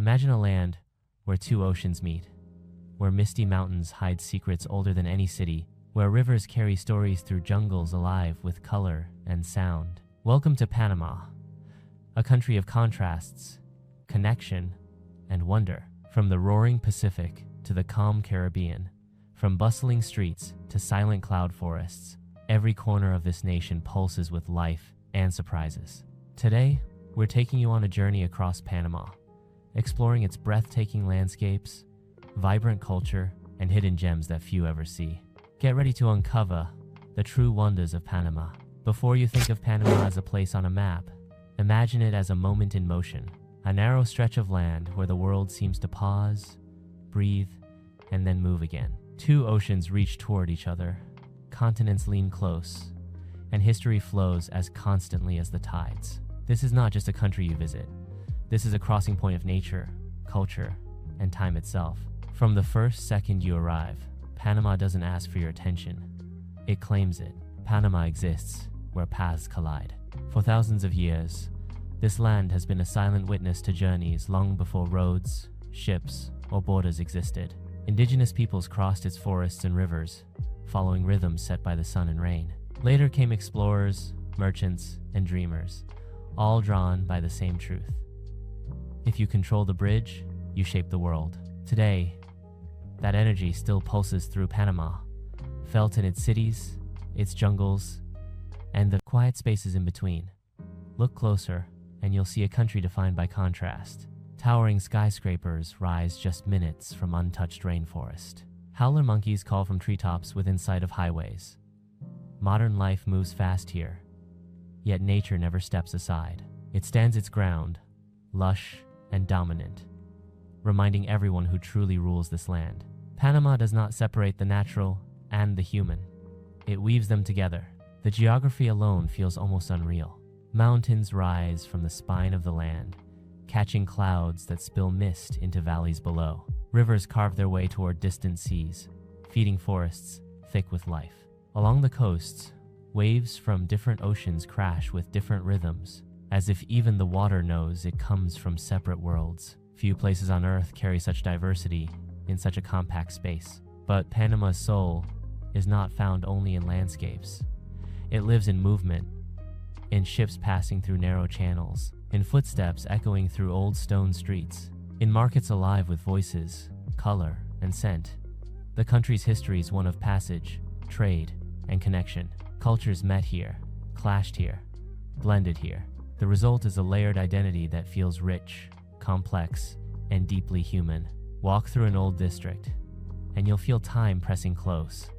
Imagine a land where two oceans meet, where misty mountains hide secrets older than any city, where rivers carry stories through jungles alive with color and sound. Welcome to Panama, a country of contrasts, connection, and wonder. From the roaring Pacific to the calm Caribbean, from bustling streets to silent cloud forests, every corner of this nation pulses with life and surprises. Today, we're taking you on a journey across Panama, exploring its breathtaking landscapes, vibrant culture, and hidden gems that few ever see. Get ready to uncover the true wonders of Panama. Before you think of Panama as a place on a map, imagine it as a moment in motion, a narrow stretch of land where the world seems to pause, breathe, and then move again. Two oceans reach toward each other, continents lean close, and history flows as constantly as the tides. This is not just a country you visit. This is a crossing point of nature, culture, and time itself. From the first second you arrive, Panama doesn't ask for your attention. It claims it. Panama exists where paths collide. For thousands of years, this land has been a silent witness to journeys long before roads, ships, or borders existed. Indigenous peoples crossed its forests and rivers, following rhythms set by the sun and rain. Later came explorers, merchants, and dreamers, all drawn by the same truth. If you control the bridge, you shape the world. Today, that energy still pulses through Panama, felt in its cities, its jungles, and the quiet spaces in between. Look closer, and you'll see a country defined by contrast. Towering skyscrapers rise just minutes from untouched rainforest. Howler monkeys call from treetops within sight of highways. Modern life moves fast here, yet nature never steps aside. It stands its ground, lush and dominant, reminding everyone who truly rules this land. Panama does not separate the natural and the human. It weaves them together. The geography alone feels almost unreal. Mountains rise from the spine of the land, catching clouds that spill mist into valleys below. Rivers carve their way toward distant seas, feeding forests thick with life. Along the coasts, waves from different oceans crash with different rhythms, as if even the water knows it comes from separate worlds. Few places on Earth carry such diversity in such a compact space. But Panama's soul is not found only in landscapes. It lives in movement, in ships passing through narrow channels, in footsteps echoing through old stone streets, in markets alive with voices, color, and scent. The country's history is one of passage, trade, and connection. Cultures met here, clashed here, blended here. The result is a layered identity that feels rich, complex, and deeply human. Walk through an old district, and you'll feel time pressing close.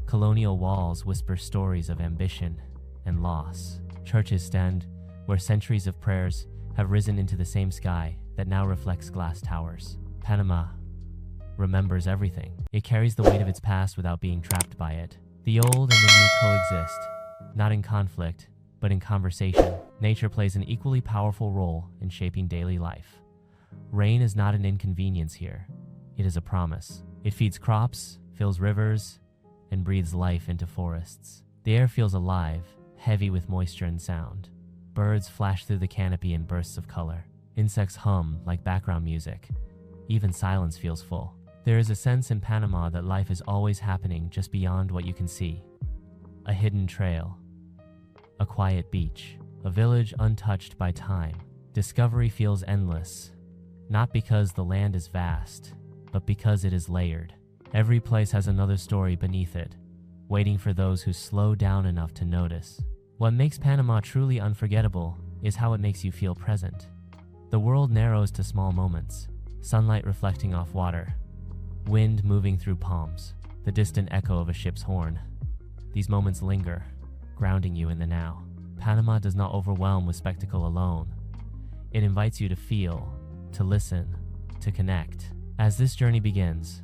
Colonial walls whisper stories of ambition and loss. Churches stand where centuries of prayers have risen into the same sky that now reflects glass towers. Panama remembers everything. It carries the weight of its past without being trapped by it. The old and the new coexist, not in conflict, but in conversation. Nature plays an equally powerful role in shaping daily life. Rain is not an inconvenience here. It is a promise. It feeds crops, fills rivers, and breathes life into forests. The air feels alive, heavy with moisture and sound. Birds flash through the canopy in bursts of color. Insects hum like background music. Even silence feels full. There is a sense in Panama that life is always happening just beyond what you can see. A hidden trail, a quiet beach, a village untouched by time. Discovery feels endless, not because the land is vast, but because it is layered. Every place has another story beneath it, waiting for those who slow down enough to notice. What makes Panama truly unforgettable is how it makes you feel present. The world narrows to small moments, sunlight reflecting off water, wind moving through palms, the distant echo of a ship's horn. These moments linger, grounding you in the now. Panama does not overwhelm with spectacle alone. It invites you to feel, to listen, to connect. As this journey begins,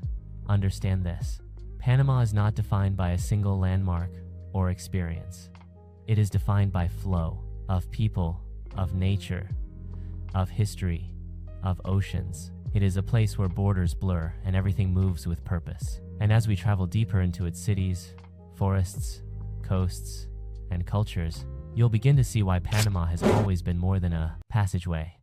understand this. Panama is not defined by a single landmark or experience. It is defined by flow of people, of nature, of history, of oceans. It is a place where borders blur and everything moves with purpose. And as we travel deeper into its cities, forests, coasts, and cultures, you'll begin to see why Panama has always been more than a passageway.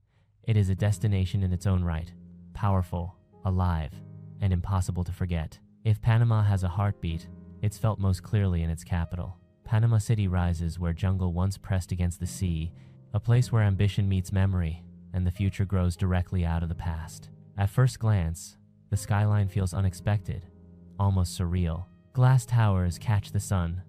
It is a destination in its own right, powerful, alive, and impossible to forget. If Panama has a heartbeat, it's felt most clearly in its capital. Panama City rises where jungle once pressed against the sea, a place where ambition meets memory, and the future grows directly out of the past. At first glance, the skyline feels unexpected, almost surreal. Glass towers catch the sun,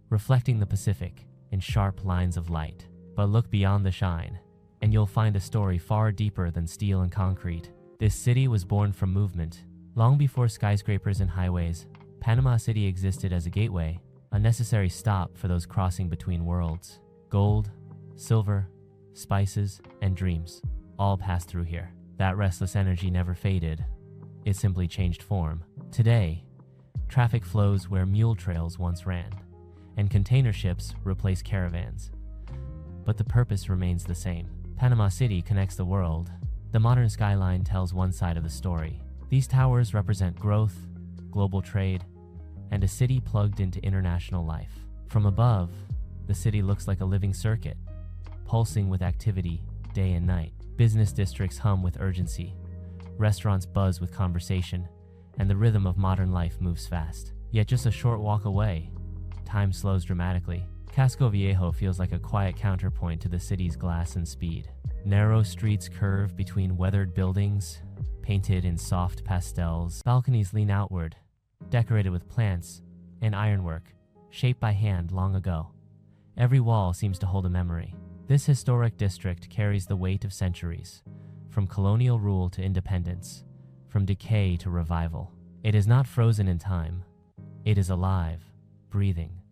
reflecting the Pacific in sharp lines of light. But look beyond the shine, and you'll find a story far deeper than steel and concrete. This city was born from movement. Long before skyscrapers and highways, Panama City existed as a gateway, a necessary stop for those crossing between worlds. Gold, silver, spices, and dreams all passed through here. That restless energy never faded. It simply changed form. Today, traffic flows where mule trails once ran, and container ships replace caravans. But the purpose remains the same. Panama City connects the world. The modern skyline tells one side of the story. These towers represent growth, global trade, and a city plugged into international life. From above, the city looks like a living circuit, pulsing with activity day and night. Business districts hum with urgency, restaurants buzz with conversation, and the rhythm of modern life moves fast. Yet just a short walk away, time slows dramatically. Casco Viejo feels like a quiet counterpoint to the city's glass and speed. Narrow streets curve between weathered buildings, painted in soft pastels. Balconies lean outward, decorated with plants and ironwork, shaped by hand long ago. Every wall seems to hold a memory. This historic district carries the weight of centuries, from colonial rule to independence, from decay to revival. It is not frozen in time. It is alive, breathing,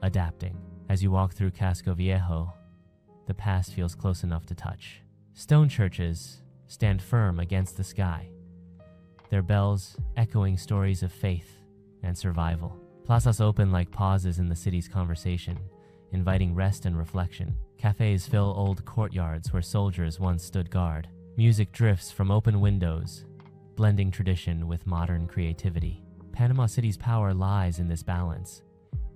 adapting. As you walk through Casco Viejo, the past feels close enough to touch. Stone churches stand firm against the sky, their bells echoing stories of faith and survival. Plazas open like pauses in the city's conversation, inviting rest and reflection. Cafes fill old courtyards where soldiers once stood guard. Music drifts from open windows, blending tradition with modern creativity. Panama City's power lies in this balance.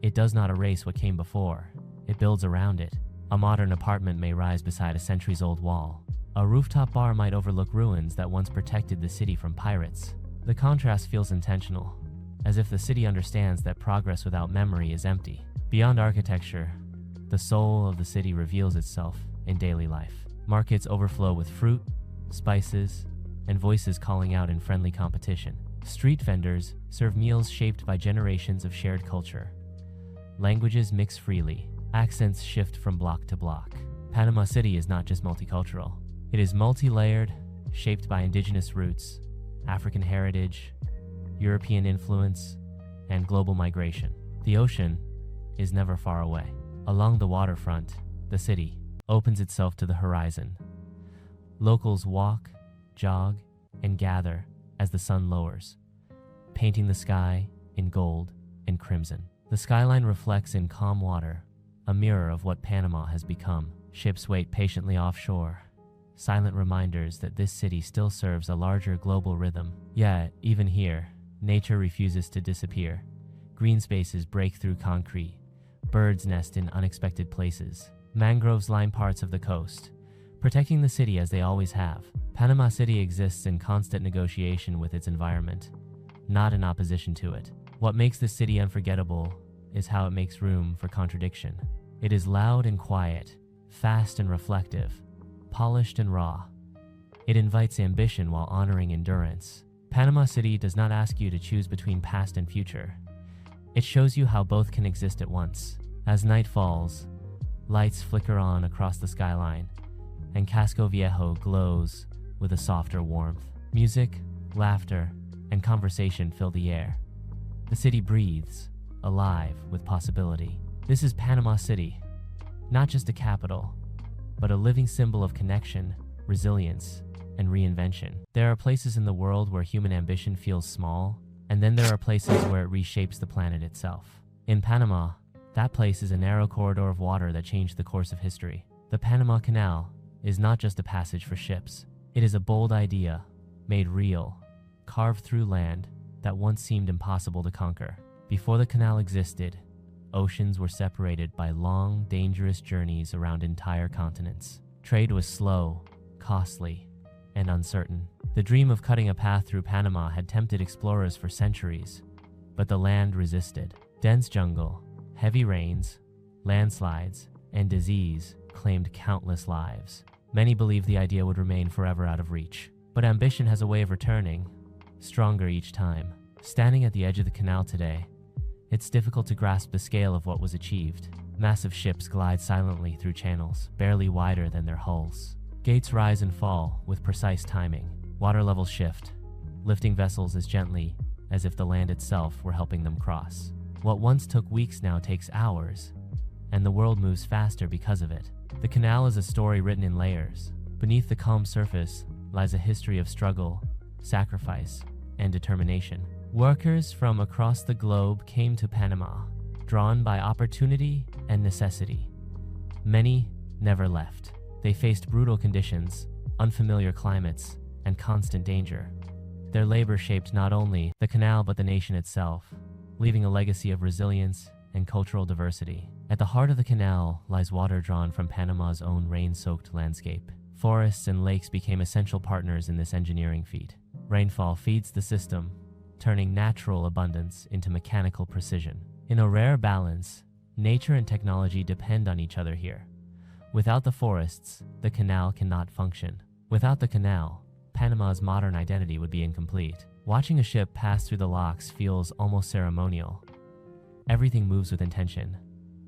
It does not erase what came before. It builds around it. A modern apartment may rise beside a centuries-old wall. A rooftop bar might overlook ruins that once protected the city from pirates. The contrast feels intentional, as if the city understands that progress without memory is empty. Beyond architecture, the soul of the city reveals itself in daily life. Markets overflow with fruit, spices, and voices calling out in friendly competition. Street vendors serve meals shaped by generations of shared culture. Languages mix freely, accents shift from block to block. Panama City is not just multicultural. It is multi-layered, shaped by indigenous roots, African heritage, European influence, and global migration. The ocean is never far away. Along the waterfront, the city opens itself to the horizon. Locals walk, jog, and gather as the sun lowers, painting the sky in gold and crimson. The skyline reflects in calm water, a mirror of what Panama has become. Ships wait patiently offshore, silent reminders that this city still serves a larger global rhythm. Yet, even here, nature refuses to disappear. Green spaces break through concrete. Birds nest in unexpected places. Mangroves line parts of the coast, protecting the city as they always have. Panama City exists in constant negotiation with its environment, not in opposition to it. What makes this city unforgettable is how it makes room for contradiction. It is loud and quiet, fast and reflective, polished and raw. It invites ambition while honoring endurance. Panama City does not ask you to choose between past and future. It shows you how both can exist at once. As night falls, lights flicker on across the skyline, and Casco Viejo glows with a softer warmth. Music, laughter, and conversation fill the air. The city breathes, alive with possibility. This is Panama City, not just a capital, but a living symbol of connection, resilience, and reinvention. There are places in the world where human ambition feels small, and then there are places where it reshapes the planet itself. In Panama, that place is a narrow corridor of water that changed the course of history. The Panama Canal is not just a passage for ships. It is a bold idea, made real, carved through land that once seemed impossible to conquer. Before the canal existed, oceans were separated by long, dangerous journeys around entire continents. Trade was slow, costly, and uncertain. The dream of cutting a path through Panama had tempted explorers for centuries, but the land resisted. Dense jungle, heavy rains, landslides, and disease claimed countless lives. Many believed the idea would remain forever out of reach. But ambition has a way of returning, stronger each time. Standing at the edge of the canal today, it's difficult to grasp the scale of what was achieved. Massive ships glide silently through channels, barely wider than their hulls. Gates rise and fall with precise timing. Water levels shift, lifting vessels as gently as if the land itself were helping them cross. What once took weeks now takes hours, and the world moves faster because of it. The canal is a story written in layers. Beneath the calm surface lies a history of struggle, sacrifice, and determination. Workers from across the globe came to Panama, drawn by opportunity and necessity. Many never left. They faced brutal conditions, unfamiliar climates, and constant danger. Their labor shaped not only the canal but the nation itself, leaving a legacy of resilience and cultural diversity. At the heart of the canal lies water drawn from Panama's own rain-soaked landscape. Forests and lakes became essential partners in this engineering feat. Rainfall feeds the system, turning natural abundance into mechanical precision. In a rare balance, nature and technology depend on each other here. Without the forests, the canal cannot function. Without the canal, Panama's modern identity would be incomplete. Watching a ship pass through the locks feels almost ceremonial. Everything moves with intention.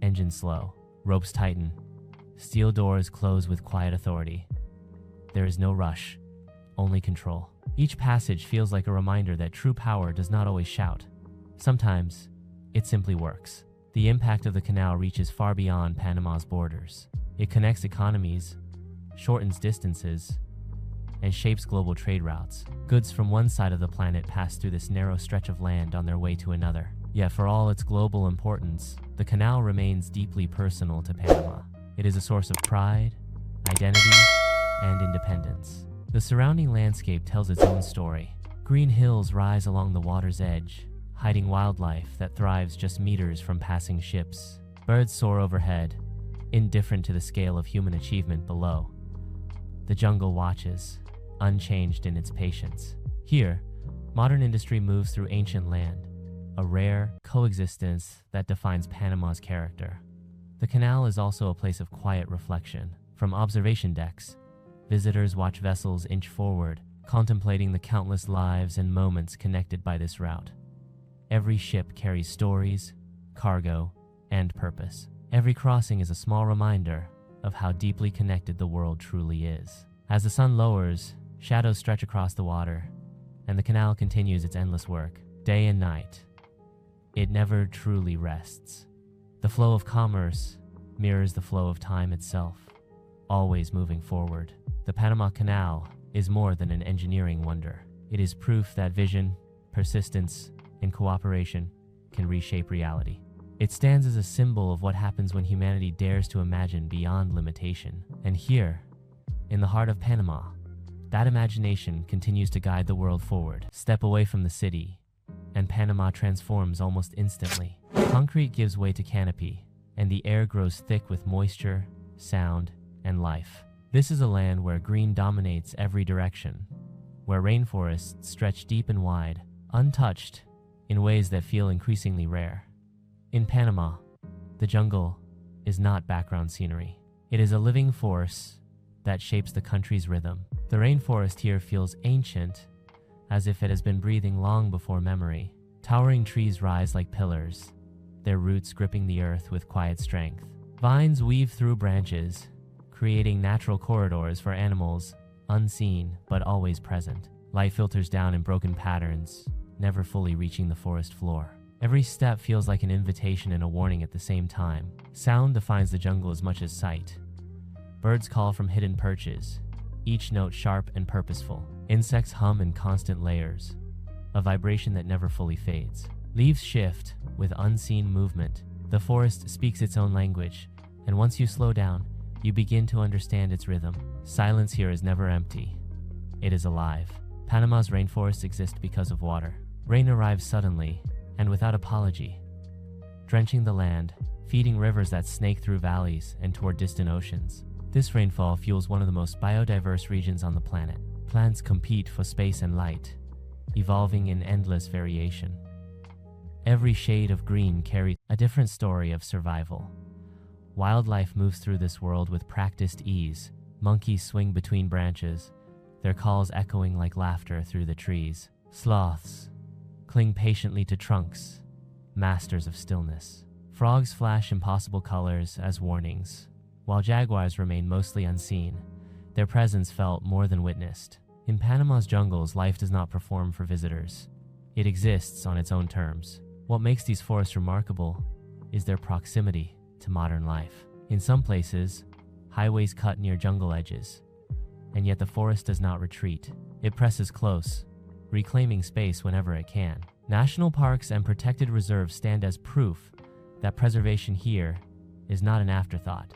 Engines slow, ropes tighten, steel doors close with quiet authority. There is no rush, only control. Each passage feels like a reminder that true power does not always shout. Sometimes, it simply works. The impact of the canal reaches far beyond Panama's borders. It connects economies, shortens distances, and shapes global trade routes. Goods from one side of the planet pass through this narrow stretch of land on their way to another. Yet for all its global importance, the canal remains deeply personal to Panama. It is a source of pride, identity, and independence. The surrounding landscape tells its own story. Green hills rise along the water's edge, hiding wildlife that thrives just meters from passing ships. Birds soar overhead, indifferent to the scale of human achievement below. The jungle watches, unchanged in its patience. Here, modern industry moves through ancient land, a rare coexistence that defines Panama's character. The canal is also a place of quiet reflection. From observation decks, visitors watch vessels inch forward, contemplating the countless lives and moments connected by this route. Every ship carries stories, cargo, and purpose. Every crossing is a small reminder of how deeply connected the world truly is. As the sun lowers, shadows stretch across the water, and the canal continues its endless work. Day and night, it never truly rests. The flow of commerce mirrors the flow of time itself, always moving forward. The Panama Canal is more than an engineering wonder. It is proof that vision, persistence, and cooperation can reshape reality. It stands as a symbol of what happens when humanity dares to imagine beyond limitation. And here, in the heart of Panama, that imagination continues to guide the world forward. Step away from the city, and Panama transforms almost instantly. Concrete gives way to canopy, and the air grows thick with moisture, sound, and life. This is a land where green dominates every direction, where rainforests stretch deep and wide, untouched in ways that feel increasingly rare. In Panama, the jungle is not background scenery. It is a living force that shapes the country's rhythm. The rainforest here feels ancient, as if it has been breathing long before memory. Towering trees rise like pillars, their roots gripping the earth with quiet strength. Vines weave through branches, creating natural corridors for animals, unseen but always present. Light filters down in broken patterns, never fully reaching the forest floor. Every step feels like an invitation and a warning at the same time. Sound defines the jungle as much as sight. Birds call from hidden perches, each note sharp and purposeful. Insects hum in constant layers, a vibration that never fully fades. Leaves shift with unseen movement. The forest speaks its own language, and once you slow down, you begin to understand its rhythm. Silence here is never empty. It is alive. Panama's rainforests exist because of water. Rain arrives suddenly and without apology, drenching the land, feeding rivers that snake through valleys and toward distant oceans. This rainfall fuels one of the most biodiverse regions on the planet. Plants compete for space and light, evolving in endless variation. Every shade of green carries a different story of survival. Wildlife moves through this world with practiced ease. Monkeys swing between branches, their calls echoing like laughter through the trees. Sloths cling patiently to trunks, masters of stillness. Frogs flash impossible colors as warnings, while jaguars remain mostly unseen, their presence felt more than witnessed. In Panama's jungles, life does not perform for visitors. It exists on its own terms. What makes these forests remarkable is their proximity to modern life. In some places, highways cut near jungle edges, and yet the forest does not retreat. It presses close, reclaiming space whenever it can. National parks and protected reserves stand as proof that preservation here is not an afterthought.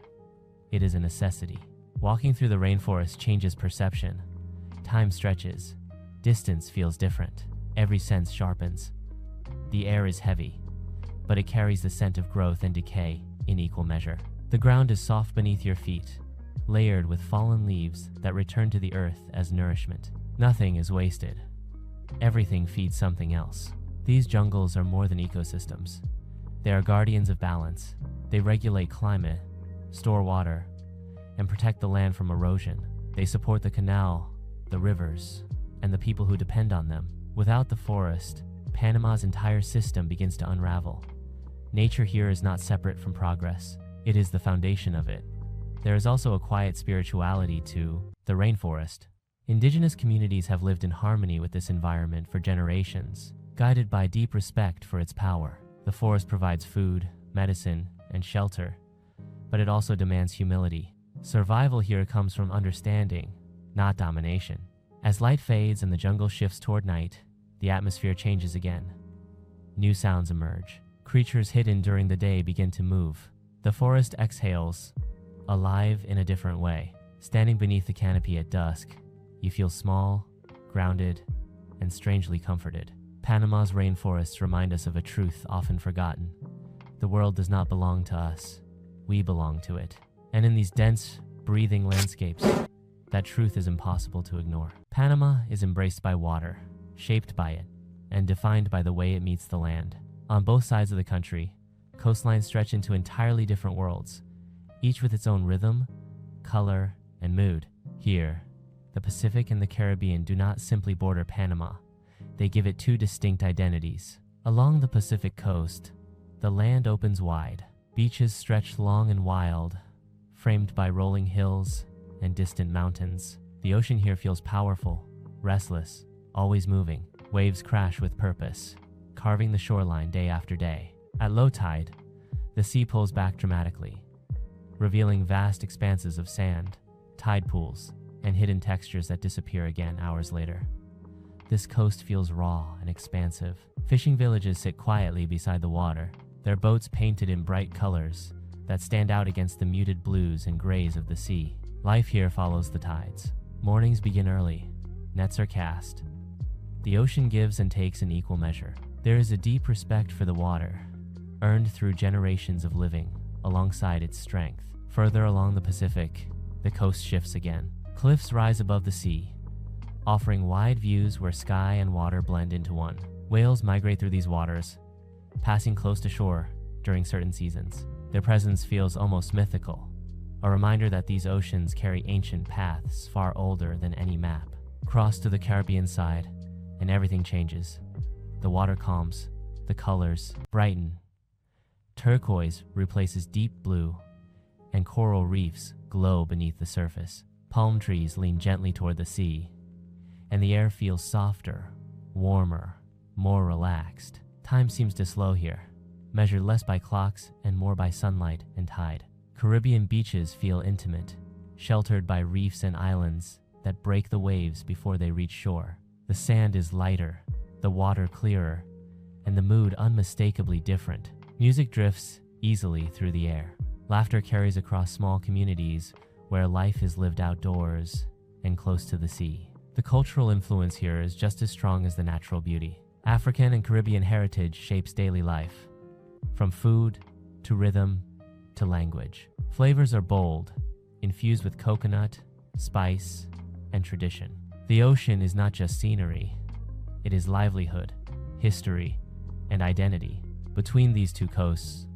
It is a necessity. Walking through the rainforest changes perception. Time stretches. Distance feels different. Every sense sharpens. The air is heavy, but it carries the scent of growth and decay in equal measure. The ground is soft beneath your feet, layered with fallen leaves that return to the earth as nourishment. Nothing is wasted. Everything feeds something else. These jungles are more than ecosystems. They are guardians of balance. They regulate climate, store water, and protect the land from erosion. They support the canal, the rivers, and the people who depend on them. Without the forest, Panama's entire system begins to unravel. Nature here is not separate from progress. It is the foundation of it. There is also a quiet spirituality to the rainforest. Indigenous communities have lived in harmony with this environment for generations, guided by deep respect for its power. The forest provides food, medicine, and shelter, but it also demands humility. Survival here comes from understanding, not domination. As light fades and the jungle shifts toward night, the atmosphere changes again. New sounds emerge. Creatures hidden during the day begin to move. The forest exhales, alive in a different way. Standing beneath the canopy at dusk, you feel small, grounded, and strangely comforted. Panama's rainforests remind us of a truth often forgotten. The world does not belong to us. We belong to it. And in these dense, breathing landscapes, that truth is impossible to ignore. Panama is embraced by water, shaped by it, and defined by the way it meets the land. On both sides of the country, coastlines stretch into entirely different worlds, each with its own rhythm, color, and mood. Here, the Pacific and the Caribbean do not simply border Panama. They give it two distinct identities. Along the Pacific coast, the land opens wide. Beaches stretch long and wild, framed by rolling hills and distant mountains. The ocean here feels powerful, restless, always moving. Waves crash with purpose, carving the shoreline day after day. At low tide, the sea pulls back dramatically, revealing vast expanses of sand, tide pools, and hidden textures that disappear again hours later. This coast feels raw and expansive. Fishing villages sit quietly beside the water, their boats painted in bright colors that stand out against the muted blues and grays of the sea. Life here follows the tides. Mornings begin early, nets are cast. The ocean gives and takes in equal measure. There is a deep respect for the water, earned through generations of living alongside its strength. Further along the Pacific, the coast shifts again. Cliffs rise above the sea, offering wide views where sky and water blend into one. Whales migrate through these waters, passing close to shore during certain seasons. Their presence feels almost mythical, a reminder that these oceans carry ancient paths far older than any map. Cross to the Caribbean side, and everything changes. The water calms, the colors brighten. Turquoise replaces deep blue, and coral reefs glow beneath the surface. Palm trees lean gently toward the sea, and the air feels softer, warmer, more relaxed. Time seems to slow here, measured less by clocks and more by sunlight and tide. Caribbean beaches feel intimate, sheltered by reefs and islands that break the waves before they reach shore. The sand is lighter, the water clearer, and the mood unmistakably different. Music drifts easily through the air. Laughter carries across small communities where life is lived outdoors and close to the sea. The cultural influence here is just as strong as the natural beauty. African and Caribbean heritage shapes daily life, from food to rhythm to language. Flavors are bold, infused with coconut, spice, and tradition. The ocean is not just scenery, it is livelihood, history, and identity. Between these two coasts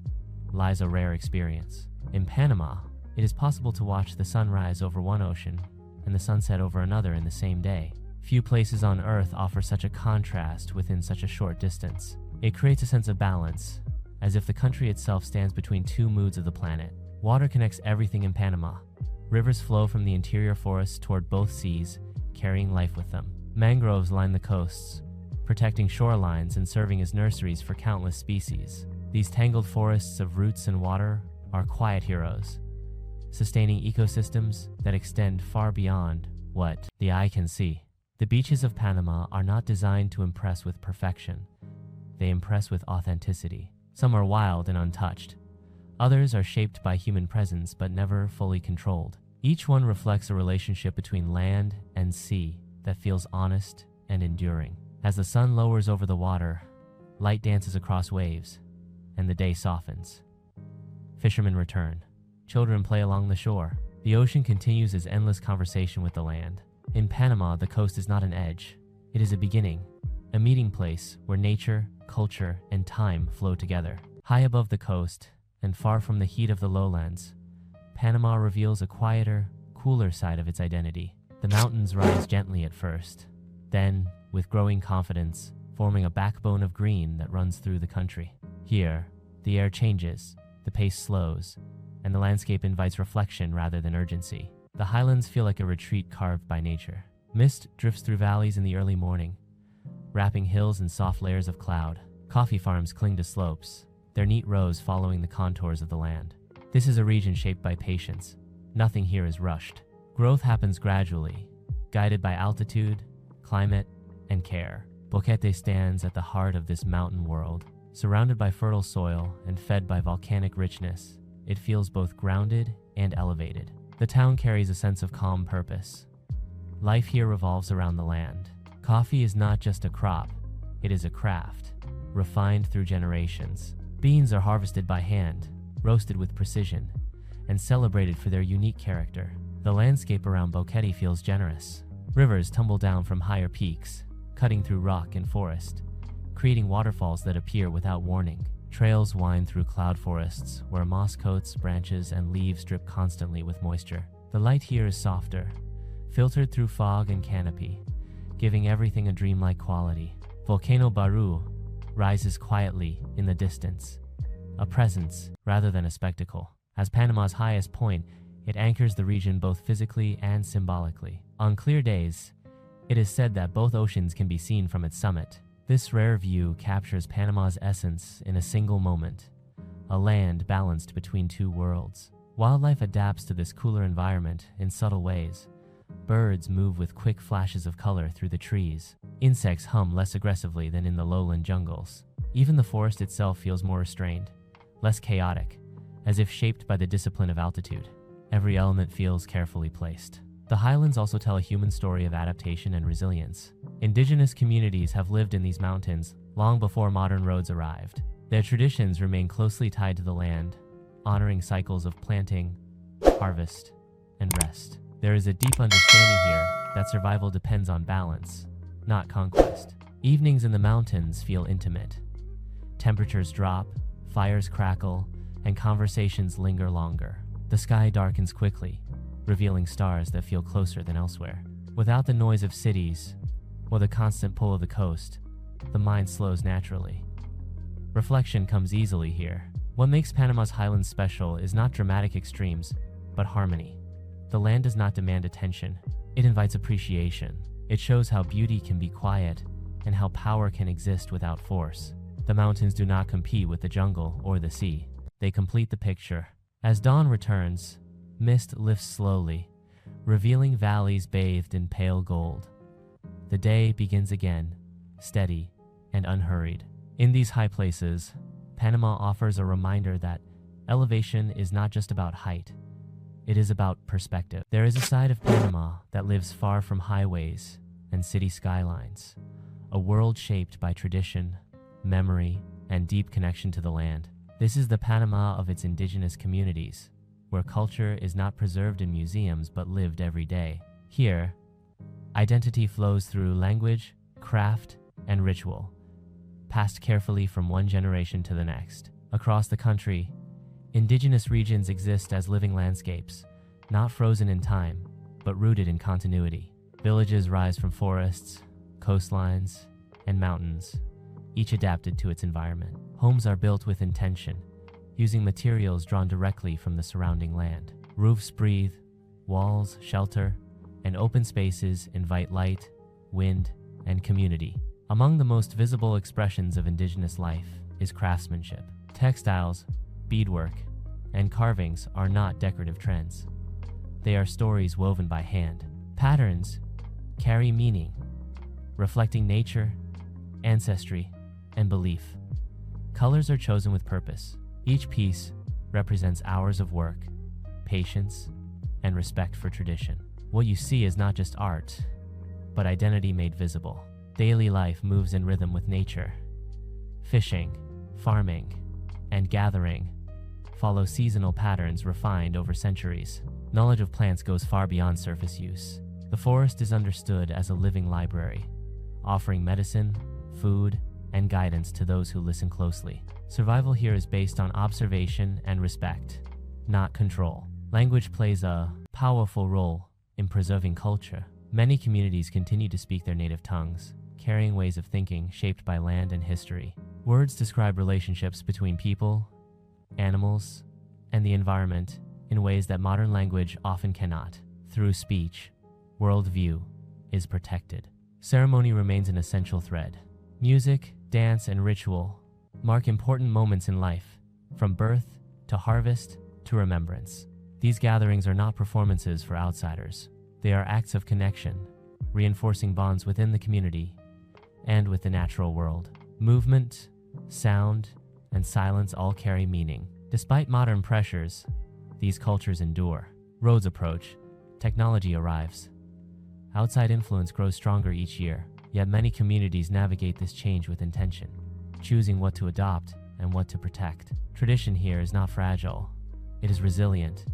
lies a rare experience. In Panama, it is possible to watch the sunrise over one ocean and the sunset over another in the same day. Few places on Earth offer such a contrast within such a short distance. It creates a sense of balance, as if the country itself stands between two moods of the planet. Water connects everything in Panama. Rivers flow from the interior forests toward both seas, carrying life with them. Mangroves line the coasts, protecting shorelines and serving as nurseries for countless species. These tangled forests of roots and water are quiet heroes, sustaining ecosystems that extend far beyond what the eye can see. The beaches of Panama are not designed to impress with perfection. They impress with authenticity. Some are wild and untouched. Others are shaped by human presence but never fully controlled. Each one reflects a relationship between land and sea that feels honest and enduring. As the sun lowers over the water, light dances across waves, and the day softens. Fishermen return. Children play along the shore. The ocean continues its endless conversation with the land. In Panama, the coast is not an edge. It is a beginning, a meeting place where nature, culture, and time flow together. High above the coast, and far from the heat of the lowlands, Panama reveals a quieter, cooler side of its identity. The mountains rise gently at first, then, with growing confidence, forming a backbone of green that runs through the country. Here, the air changes, the pace slows, and the landscape invites reflection rather than urgency. The highlands feel like a retreat carved by nature. Mist drifts through valleys in the early morning, wrapping hills in soft layers of cloud. Coffee farms cling to slopes, their neat rows following the contours of the land. This is a region shaped by patience. Nothing here is rushed. Growth happens gradually, guided by altitude, climate, and care. Boquete stands at the heart of this mountain world. Surrounded by fertile soil and fed by volcanic richness, it feels both grounded and elevated. The town carries a sense of calm purpose. Life here revolves around the land. Coffee is not just a crop, it is a craft, refined through generations. Beans are harvested by hand, roasted with precision, and celebrated for their unique character. The landscape around Boquete feels generous. Rivers tumble down from higher peaks, cutting through rock and forest, creating waterfalls that appear without warning. Trails wind through cloud forests, where moss coats, branches, and leaves drip constantly with moisture. The light here is softer, filtered through fog and canopy, giving everything a dreamlike quality. Volcano Baru rises quietly in the distance, a presence rather than a spectacle. As Panama's highest point, it anchors the region both physically and symbolically. On clear days, it is said that both oceans can be seen from its summit. This rare view captures Panama's essence in a single moment, a land balanced between two worlds. Wildlife adapts to this cooler environment in subtle ways. Birds move with quick flashes of color through the trees. Insects hum less aggressively than in the lowland jungles. Even the forest itself feels more restrained, less chaotic, as if shaped by the discipline of altitude. Every element feels carefully placed. The highlands also tell a human story of adaptation and resilience. Indigenous communities have lived in these mountains long before modern roads arrived. Their traditions remain closely tied to the land, honoring cycles of planting, harvest, and rest. There is a deep understanding here that survival depends on balance, not conquest. Evenings in the mountains feel intimate. Temperatures drop, fires crackle, and conversations linger longer. The sky darkens quickly, revealing stars that feel closer than elsewhere. Without the noise of cities or the constant pull of the coast, the mind slows naturally. Reflection comes easily here. What makes Panama's highlands special is not dramatic extremes, but harmony. The land does not demand attention. It invites appreciation. It shows how beauty can be quiet and how power can exist without force. The mountains do not compete with the jungle or the sea. They complete the picture. As dawn returns, mist lifts slowly, revealing valleys bathed in pale gold. The day begins again, steady and unhurried. In these high places, Panama offers a reminder that elevation is not just about height. It is about perspective. There is a side of Panama that lives far from highways and city skylines, a world shaped by tradition, memory, and deep connection to the land. This is the Panama of its indigenous communities, where culture is not preserved in museums but lived every day. Here, Identity flows through language, craft, and ritual, passed carefully from one generation to the next. Across the country, indigenous regions exist as living landscapes, not frozen in time, but rooted in continuity. Villages rise from forests, coastlines, and mountains, each adapted to its environment. Homes are built with intention, using materials drawn directly from the surrounding land. Roofs breathe, walls shelter, and open spaces invite light, wind, and community. Among the most visible expressions of indigenous life is craftsmanship. Textiles, beadwork, and carvings are not decorative trends. They are stories woven by hand. Patterns carry meaning, reflecting nature, ancestry, and belief. Colors are chosen with purpose. Each piece represents hours of work, patience, and respect for tradition. What you see is not just art, but identity made visible. Daily life moves in rhythm with nature. Fishing, farming, and gathering follow seasonal patterns refined over centuries. Knowledge of plants goes far beyond surface use. The forest is understood as a living library, offering medicine, food, and guidance to those who listen closely. Survival here is based on observation and respect, not control. Language plays a powerful role in preserving culture. Many communities continue to speak their native tongues, carrying ways of thinking shaped by land and history. Words describe relationships between people, animals, and the environment in ways that modern language often cannot. Through speech, worldview is protected. Ceremony remains an essential thread. Music, dance, and ritual mark important moments in life, from birth to harvest to remembrance. These gatherings are not performances for outsiders. They are acts of connection, reinforcing bonds within the community and with the natural world. Movement, sound, and silence all carry meaning. Despite modern pressures, these cultures endure. Roads approach, technology arrives. Outside influence grows stronger each year, yet many communities navigate this change with intention, choosing what to adopt and what to protect. Tradition here is not fragile. It is resilient,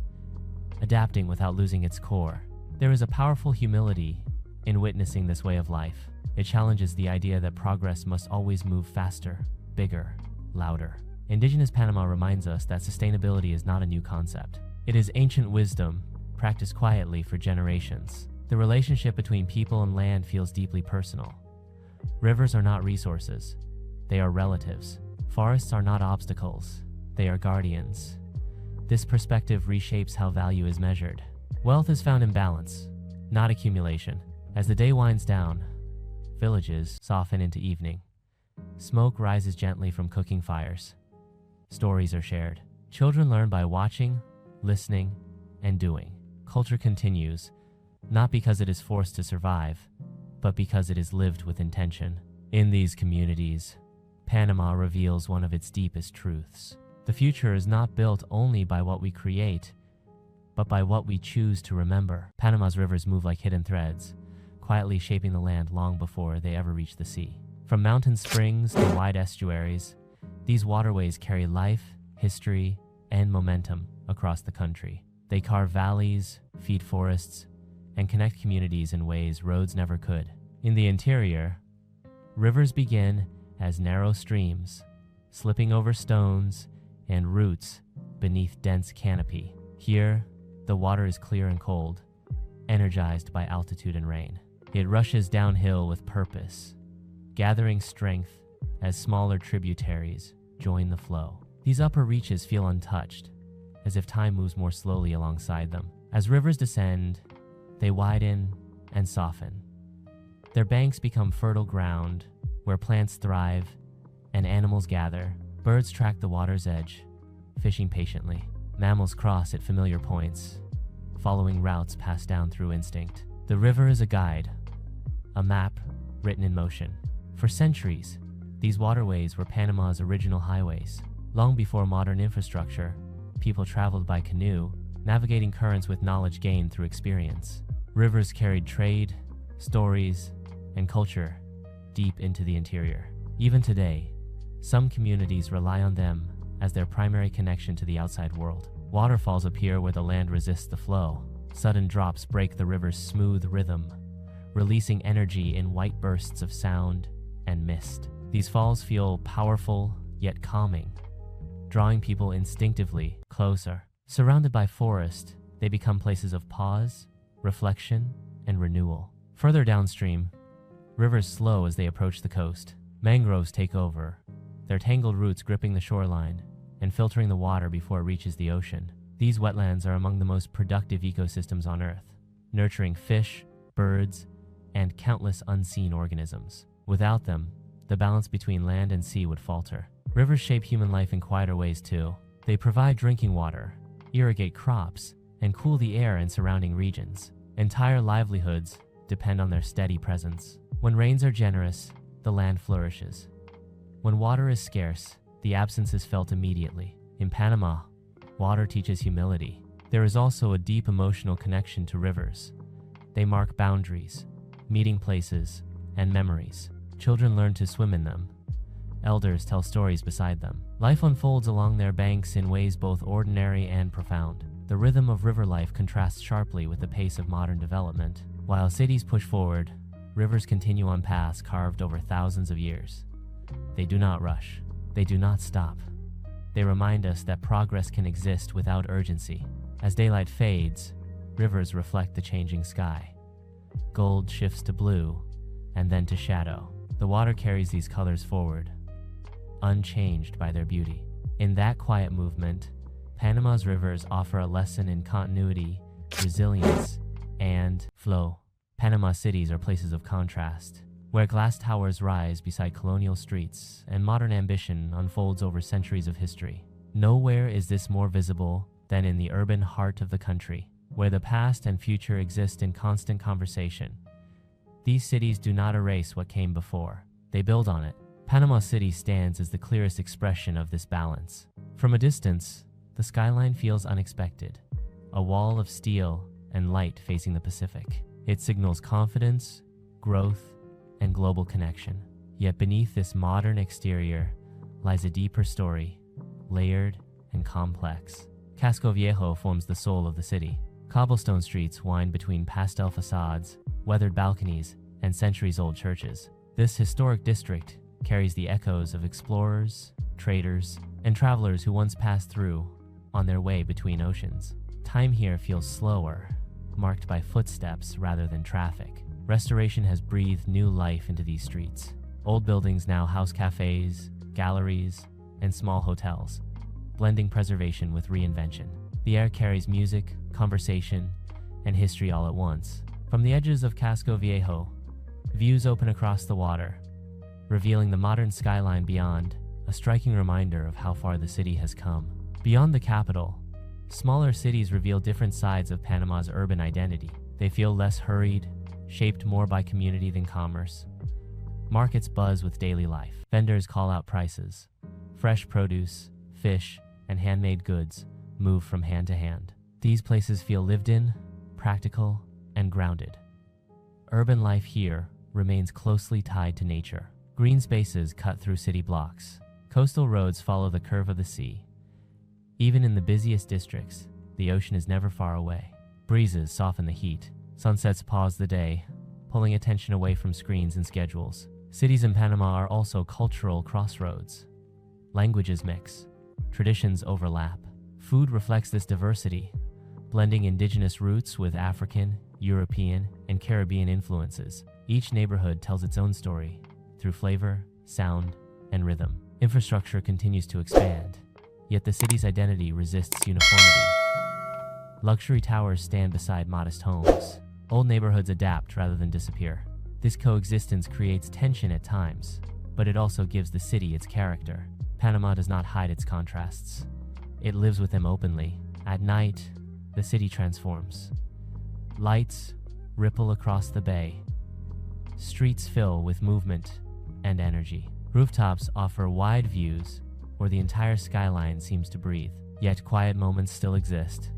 adapting without losing its core. There is a powerful humility in witnessing this way of life. It challenges the idea that progress must always move faster, bigger, louder. Indigenous Panama reminds us that sustainability is not a new concept. It is ancient wisdom, practiced quietly for generations. The relationship between people and land feels deeply personal. Rivers are not resources, they are relatives. Forests are not obstacles, they are guardians. This perspective reshapes how value is measured. Wealth is found in balance, not accumulation. As the day winds down, villages soften into evening. Smoke rises gently from cooking fires. Stories are shared. Children learn by watching, listening, and doing. Culture continues, not because it is forced to survive, but because it is lived with intention. In these communities, Panama reveals one of its deepest truths. The future is not built only by what we create, but by what we choose to remember. Panama's rivers move like hidden threads, quietly shaping the land long before they ever reach the sea. From mountain springs to wide estuaries, these waterways carry life, history, and momentum across the country. They carve valleys, feed forests, and connect communities in ways roads never could. In the interior, rivers begin as narrow streams, slipping over stones and roots beneath dense canopy. Here, the water is clear and cold, energized by altitude and rain. It rushes downhill with purpose, gathering strength as smaller tributaries join the flow. These upper reaches feel untouched, as if time moves more slowly alongside them. As rivers descend, they widen and soften. Their banks become fertile ground where plants thrive and animals gather. Birds track the water's edge, fishing patiently. Mammals cross at familiar points, following routes passed down through instinct. The river is a guide, a map written in motion. For centuries, these waterways were Panama's original highways. Long before modern infrastructure, people traveled by canoe, navigating currents with knowledge gained through experience. Rivers carried trade, stories, and culture deep into the interior. Even today, some communities rely on them as their primary connection to the outside world. Waterfalls appear where the land resists the flow. Sudden drops break the river's smooth rhythm, releasing energy in white bursts of sound and mist. These falls feel powerful yet calming, drawing people instinctively closer. Surrounded by forest, they become places of pause, reflection, and renewal. Further downstream, rivers slow as they approach the coast. Mangroves take over, their tangled roots gripping the shoreline and filtering the water before it reaches the ocean. These wetlands are among the most productive ecosystems on Earth, nurturing fish, birds, and countless unseen organisms. Without them, the balance between land and sea would falter. Rivers shape human life in quieter ways too. They provide drinking water, irrigate crops, and cool the air in surrounding regions. Entire livelihoods depend on their steady presence. When rains are generous, the land flourishes. When water is scarce, the absence is felt immediately. In Panama, water teaches humility. There is also a deep emotional connection to rivers. They mark boundaries, meeting places, and memories. Children learn to swim in them. Elders tell stories beside them. Life unfolds along their banks in ways both ordinary and profound. The rhythm of river life contrasts sharply with the pace of modern development. While cities push forward, rivers continue on paths carved over thousands of years. They do not rush. They do not stop. They remind us that progress can exist without urgency. As daylight fades, rivers reflect the changing sky. Gold shifts to blue, and then to shadow. The water carries these colors forward, unchanged by their beauty. In that quiet movement, Panama's rivers offer a lesson in continuity, resilience, and flow. Panama cities are places of contrast, where glass towers rise beside colonial streets and modern ambition unfolds over centuries of history. Nowhere is this more visible than in the urban heart of the country, where the past and future exist in constant conversation. These cities do not erase what came before. They build on it. Panama City stands as the clearest expression of this balance. From a distance, the skyline feels unexpected, a wall of steel and light facing the Pacific. It signals confidence, growth, and global connection. Yet beneath this modern exterior lies a deeper story, layered and complex. Casco Viejo forms the soul of the city. Cobblestone streets wind between pastel facades, weathered balconies, and centuries-old churches. This historic district carries the echoes of explorers, traders, and travelers who once passed through on their way between oceans. Time here feels slower, marked by footsteps rather than traffic. Restoration has breathed new life into these streets. Old buildings now house cafes, galleries, and small hotels, blending preservation with reinvention. The air carries music, conversation, and history all at once. From the edges of Casco Viejo, views open across the water, revealing the modern skyline beyond, a striking reminder of how far the city has come. Beyond the capital, smaller cities reveal different sides of Panama's urban identity. They feel less hurried, shaped more by community than commerce. Markets buzz with daily life. Vendors call out prices. Fresh produce, fish, and handmade goods move from hand to hand. These places feel lived in, practical, and grounded. Urban life here remains closely tied to nature. Green spaces cut through city blocks. Coastal roads follow the curve of the sea. Even in the busiest districts, the ocean is never far away. Breezes soften the heat. Sunsets pause the day, pulling attention away from screens and schedules. Cities in Panama are also cultural crossroads. Languages mix. Traditions overlap. Food reflects this diversity, blending indigenous roots with African, European, and Caribbean influences. Each neighborhood tells its own story through flavor, sound, and rhythm. Infrastructure continues to expand, yet the city's identity resists uniformity. Luxury towers stand beside modest homes. Old neighborhoods adapt rather than disappear. This coexistence creates tension at times, but it also gives the city its character. Panama does not hide its contrasts. It lives with them openly. At night, the city transforms. Lights ripple across the bay. Streets fill with movement and energy. Rooftops offer wide views where the entire skyline seems to breathe. Yet quiet moments still exist,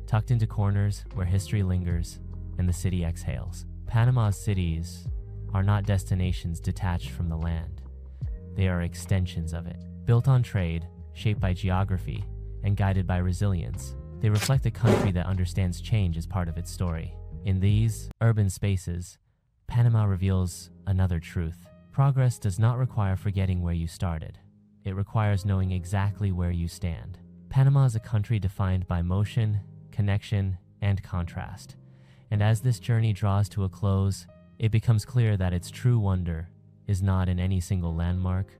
tucked into corners where history lingers and the city exhales. Panama's cities are not destinations detached from the land. They are extensions of it. Built on trade, shaped by geography, and guided by resilience, they reflect a country that understands change as part of its story. In these urban spaces, Panama reveals another truth. Progress does not require forgetting where you started. It requires knowing exactly where you stand. Panama is a country defined by motion, connection, and contrast. And as this journey draws to a close, it becomes clear that its true wonder is not in any single landmark,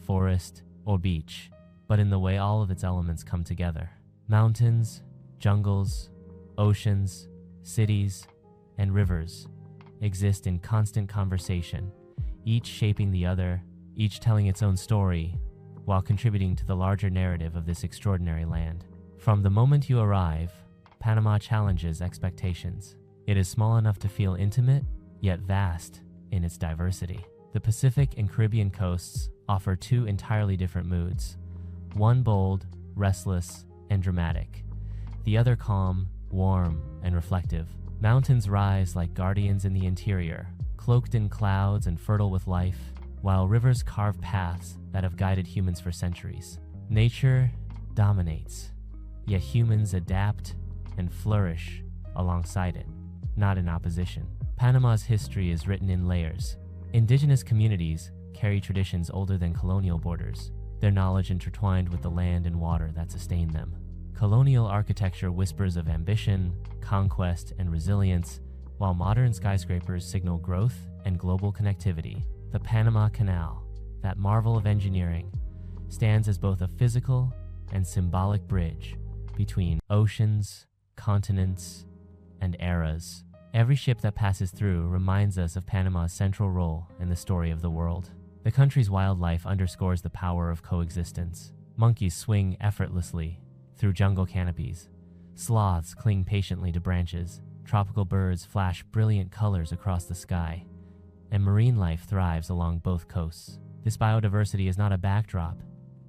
forest, or beach, but in the way all of its elements come together. Mountains, jungles, oceans, cities, and rivers exist in constant conversation, each shaping the other, each telling its own story, while contributing to the larger narrative of this extraordinary land. From the moment you arrive, Panama challenges expectations. It is small enough to feel intimate, yet vast in its diversity. The Pacific and Caribbean coasts offer two entirely different moods, one bold, restless, and dramatic, the other calm, warm, and reflective. Mountains rise like guardians in the interior, cloaked in clouds and fertile with life, while rivers carve paths that have guided humans for centuries. Nature dominates, yet humans adapt and flourish alongside it, not in opposition. Panama's history is written in layers. Indigenous communities carry traditions older than colonial borders, their knowledge intertwined with the land and water that sustain them. Colonial architecture whispers of ambition, conquest, and resilience, while modern skyscrapers signal growth and global connectivity. The Panama Canal, that marvel of engineering, stands as both a physical and symbolic bridge between oceans, continents, and eras. Every ship that passes through reminds us of Panama's central role in the story of the world. The country's wildlife underscores the power of coexistence. Monkeys swing effortlessly through jungle canopies. Sloths cling patiently to branches. Tropical birds flash brilliant colors across the sky. And marine life thrives along both coasts. This biodiversity is not a backdrop.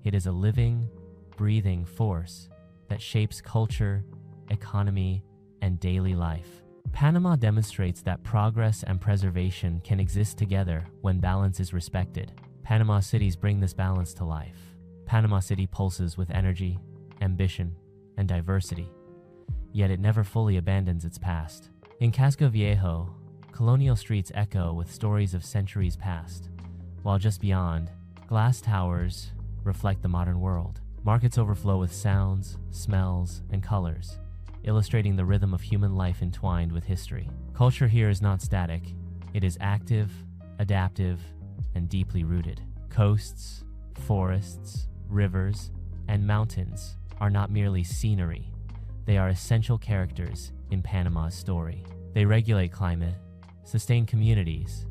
It is a living, breathing force that shapes culture, economy, and daily life. Panama demonstrates that progress and preservation can exist together when balance is respected. Panama cities bring this balance to life. Panama City pulses with energy, ambition, and diversity, yet it never fully abandons its past. In Casco Viejo, colonial streets echo with stories of centuries past, while just beyond, glass towers reflect the modern world. Markets overflow with sounds, smells, and colors, illustrating the rhythm of human life entwined with history. Culture here is not static. It is active, adaptive, and deeply rooted. Coasts, forests, rivers, and mountains are not merely scenery. They are essential characters in Panama's story. They regulate climate, sustain communities,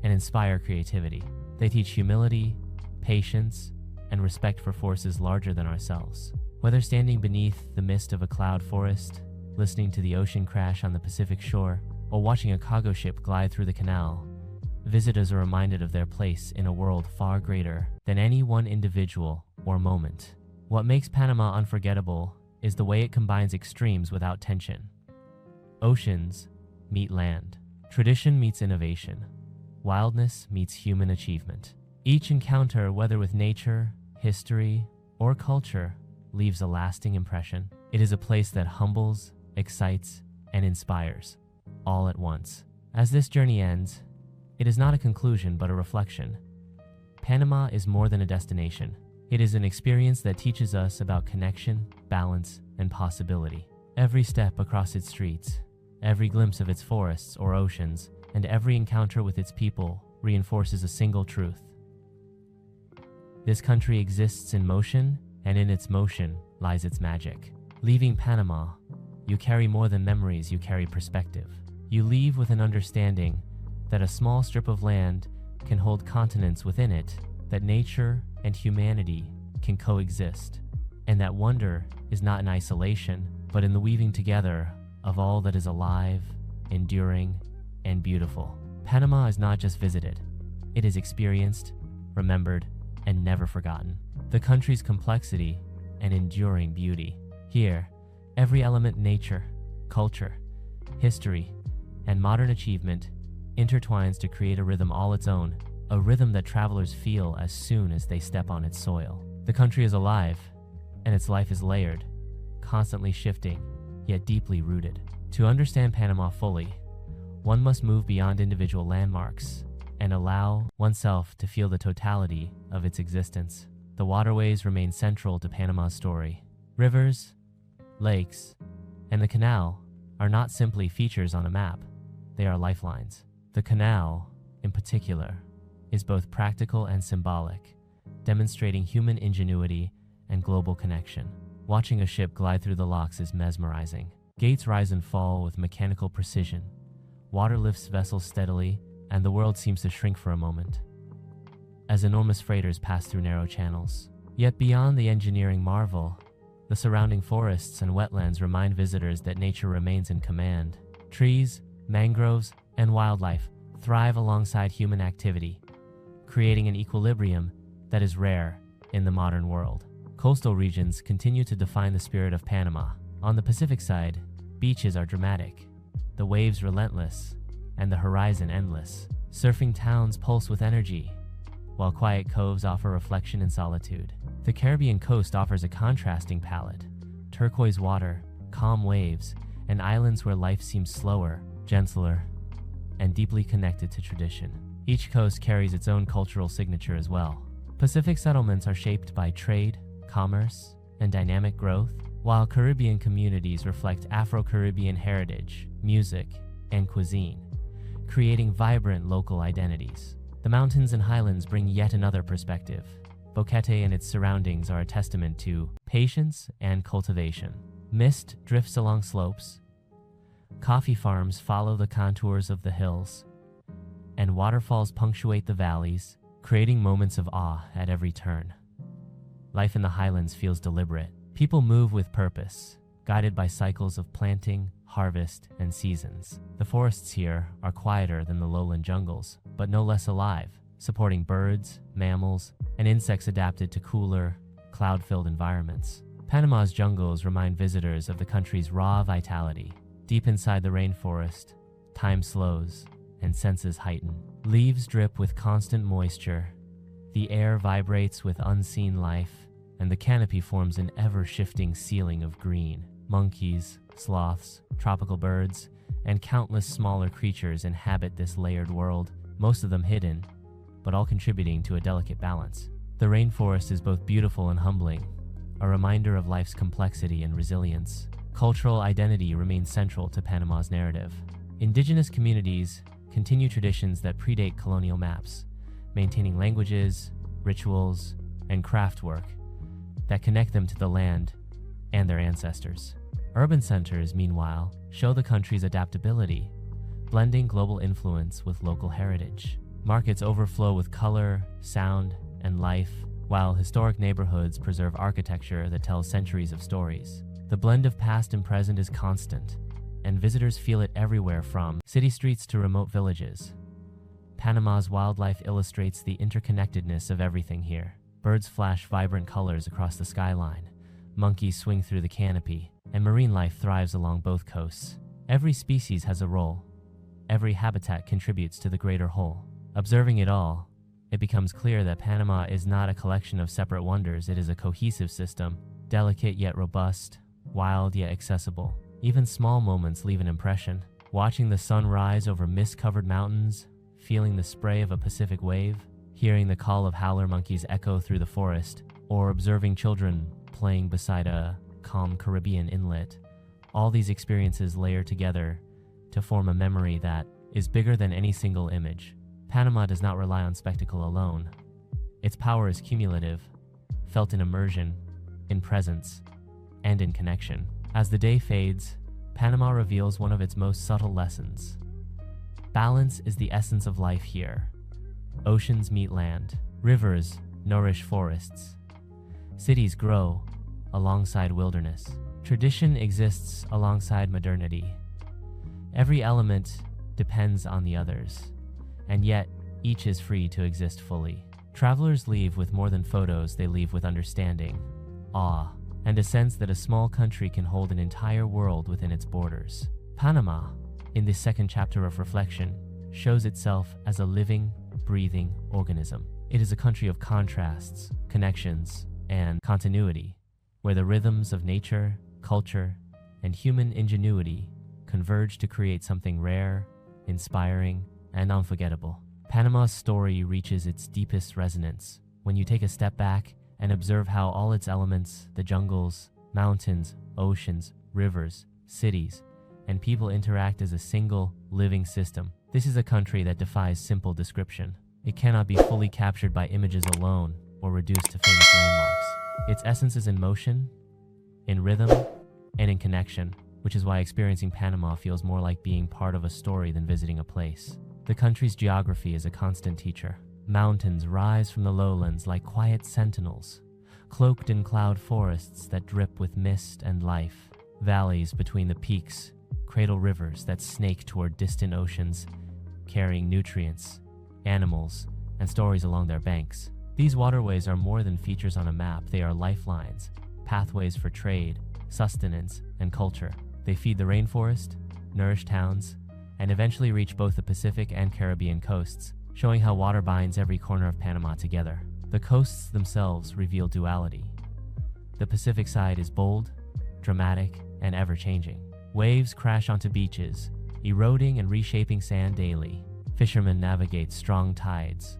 and inspire creativity. They teach humility, patience, and respect for forces larger than ourselves. Whether standing beneath the mist of a cloud forest, listening to the ocean crash on the Pacific shore, or watching a cargo ship glide through the canal, visitors are reminded of their place in a world far greater than any one individual or moment. What makes Panama unforgettable is the way it combines extremes without tension. Oceans meet land. Tradition meets innovation. Wildness meets human achievement. Each encounter, whether with nature, history, or culture, leaves a lasting impression. It is a place that humbles, excites, and inspires, all at once. As this journey ends, it is not a conclusion but a reflection. Panama is more than a destination. It is an experience that teaches us about connection, balance, and possibility. Every step across its streets, every glimpse of its forests or oceans, and every encounter with its people reinforces a single truth. This country exists in motion, and in its motion lies its magic. Leaving Panama, you carry more than memories, you carry perspective. You leave with an understanding that a small strip of land can hold continents within it, that nature and humanity can coexist, and that wonder is not in isolation, but in the weaving together of all that is alive, enduring, and beautiful. Panama is not just visited, it is experienced, remembered, and never forgotten. The country's complexity and enduring beauty. Here, every element, nature, culture, history, and modern achievement intertwines to create a rhythm all its own, a rhythm that travelers feel as soon as they step on its soil. The country is alive, and its life is layered, constantly shifting, yet deeply rooted. To understand Panama fully, one must move beyond individual landmarks and allow oneself to feel the totality of its existence. The waterways remain central to Panama's story. Rivers, lakes, and the canal are not simply features on a map, they are lifelines. The canal, in particular, is both practical and symbolic, demonstrating human ingenuity and global connection. Watching a ship glide through the locks is mesmerizing. Gates rise and fall with mechanical precision. Water lifts vessels steadily, and the world seems to shrink for a moment as enormous freighters pass through narrow channels. Yet beyond the engineering marvel, the surrounding forests and wetlands remind visitors that nature remains in command. Trees, mangroves, and wildlife thrive alongside human activity, creating an equilibrium that is rare in the modern world. Coastal regions continue to define the spirit of Panama. On the Pacific side, beaches are dramatic, the waves relentless, and the horizon endless. Surfing towns pulse with energy, while quiet coves offer reflection and solitude. The Caribbean coast offers a contrasting palette: turquoise water, calm waves, and islands where life seems slower, gentler, and deeply connected to tradition. Each coast carries its own cultural signature as well. Pacific settlements are shaped by trade, commerce, and dynamic growth, while Caribbean communities reflect Afro-Caribbean heritage, music, and cuisine, creating vibrant local identities. The mountains and highlands bring yet another perspective. Boquete and its surroundings are a testament to patience and cultivation. Mist drifts along slopes, coffee farms follow the contours of the hills, and waterfalls punctuate the valleys, creating moments of awe at every turn. Life in the highlands feels deliberate. People move with purpose, guided by cycles of planting, harvest, and seasons. The forests here are quieter than the lowland jungles, but no less alive, supporting birds, mammals, and insects adapted to cooler, cloud-filled environments. Panama's jungles remind visitors of the country's raw vitality. Deep inside the rainforest, time slows and senses heighten. Leaves drip with constant moisture, the air vibrates with unseen life, and the canopy forms an ever-shifting ceiling of green. Monkeys, sloths, tropical birds, and countless smaller creatures inhabit this layered world, most of them hidden, but all contributing to a delicate balance. The rainforest is both beautiful and humbling, a reminder of life's complexity and resilience. Cultural identity remains central to Panama's narrative. Indigenous communities continue traditions that predate colonial maps, maintaining languages, rituals, and craftwork that connect them to the land and their ancestors. Urban centers, meanwhile, show the country's adaptability, blending global influence with local heritage. Markets overflow with color, sound, and life, while historic neighborhoods preserve architecture that tells centuries of stories. The blend of past and present is constant, and visitors feel it everywhere from city streets to remote villages. Panama's wildlife illustrates the interconnectedness of everything here. Birds flash vibrant colors across the skyline, monkeys swing through the canopy, and marine life thrives along both coasts. Every species has a role. Every habitat contributes to the greater whole. Observing it all, it becomes clear that Panama is not a collection of separate wonders. It is a cohesive system, delicate yet robust, wild yet accessible. Even small moments leave an impression. Watching the sun rise over mist-covered mountains, feeling the spray of a Pacific wave, hearing the call of howler monkeys echo through the forest, or observing children playing beside a calm Caribbean inlet. All these experiences layer together to form a memory that is bigger than any single image. Panama does not rely on spectacle alone. Its power is cumulative, felt in immersion, in presence, and in connection. As the day fades, Panama reveals one of its most subtle lessons. Balance is the essence of life here. Oceans meet land, rivers nourish forests, cities grow alongside wilderness. Tradition exists alongside modernity. Every element depends on the others, and yet each is free to exist fully. Travelers leave with more than photos, they leave with understanding, awe, and a sense that a small country can hold an entire world within its borders. Panama, in this second chapter of reflection, shows itself as a living, breathing organism. It is a country of contrasts, connections, and continuity, where the rhythms of nature, culture, and human ingenuity converge to create something rare inspiring, and unforgettable. Panama's story reaches its deepest resonance when you take a step back and observe how all its elements, the jungles, mountains, oceans, rivers, cities, and people interact as a single, living system. This is a country that defies simple description. It cannot be fully captured by images alone or reduced to famous landmarks. Its essence is in motion, in rhythm, and in connection, which is why experiencing Panama feels more like being part of a story than visiting a place. The country's geography is a constant teacher. Mountains rise from the lowlands like quiet sentinels, cloaked in cloud forests that drip with mist and life. Valleys between the peaks cradle rivers that snake toward distant oceans, carrying nutrients, animals, and stories along their banks. These waterways are more than features on a map. They are lifelines, pathways for trade, sustenance, and culture. They feed the rainforest, nourish towns, and eventually reach both the Pacific and Caribbean coasts, showing how water binds every corner of Panama together. The coasts themselves reveal duality. The Pacific side is bold, dramatic, and ever-changing. Waves crash onto beaches, eroding and reshaping sand daily. Fishermen navigate strong tides,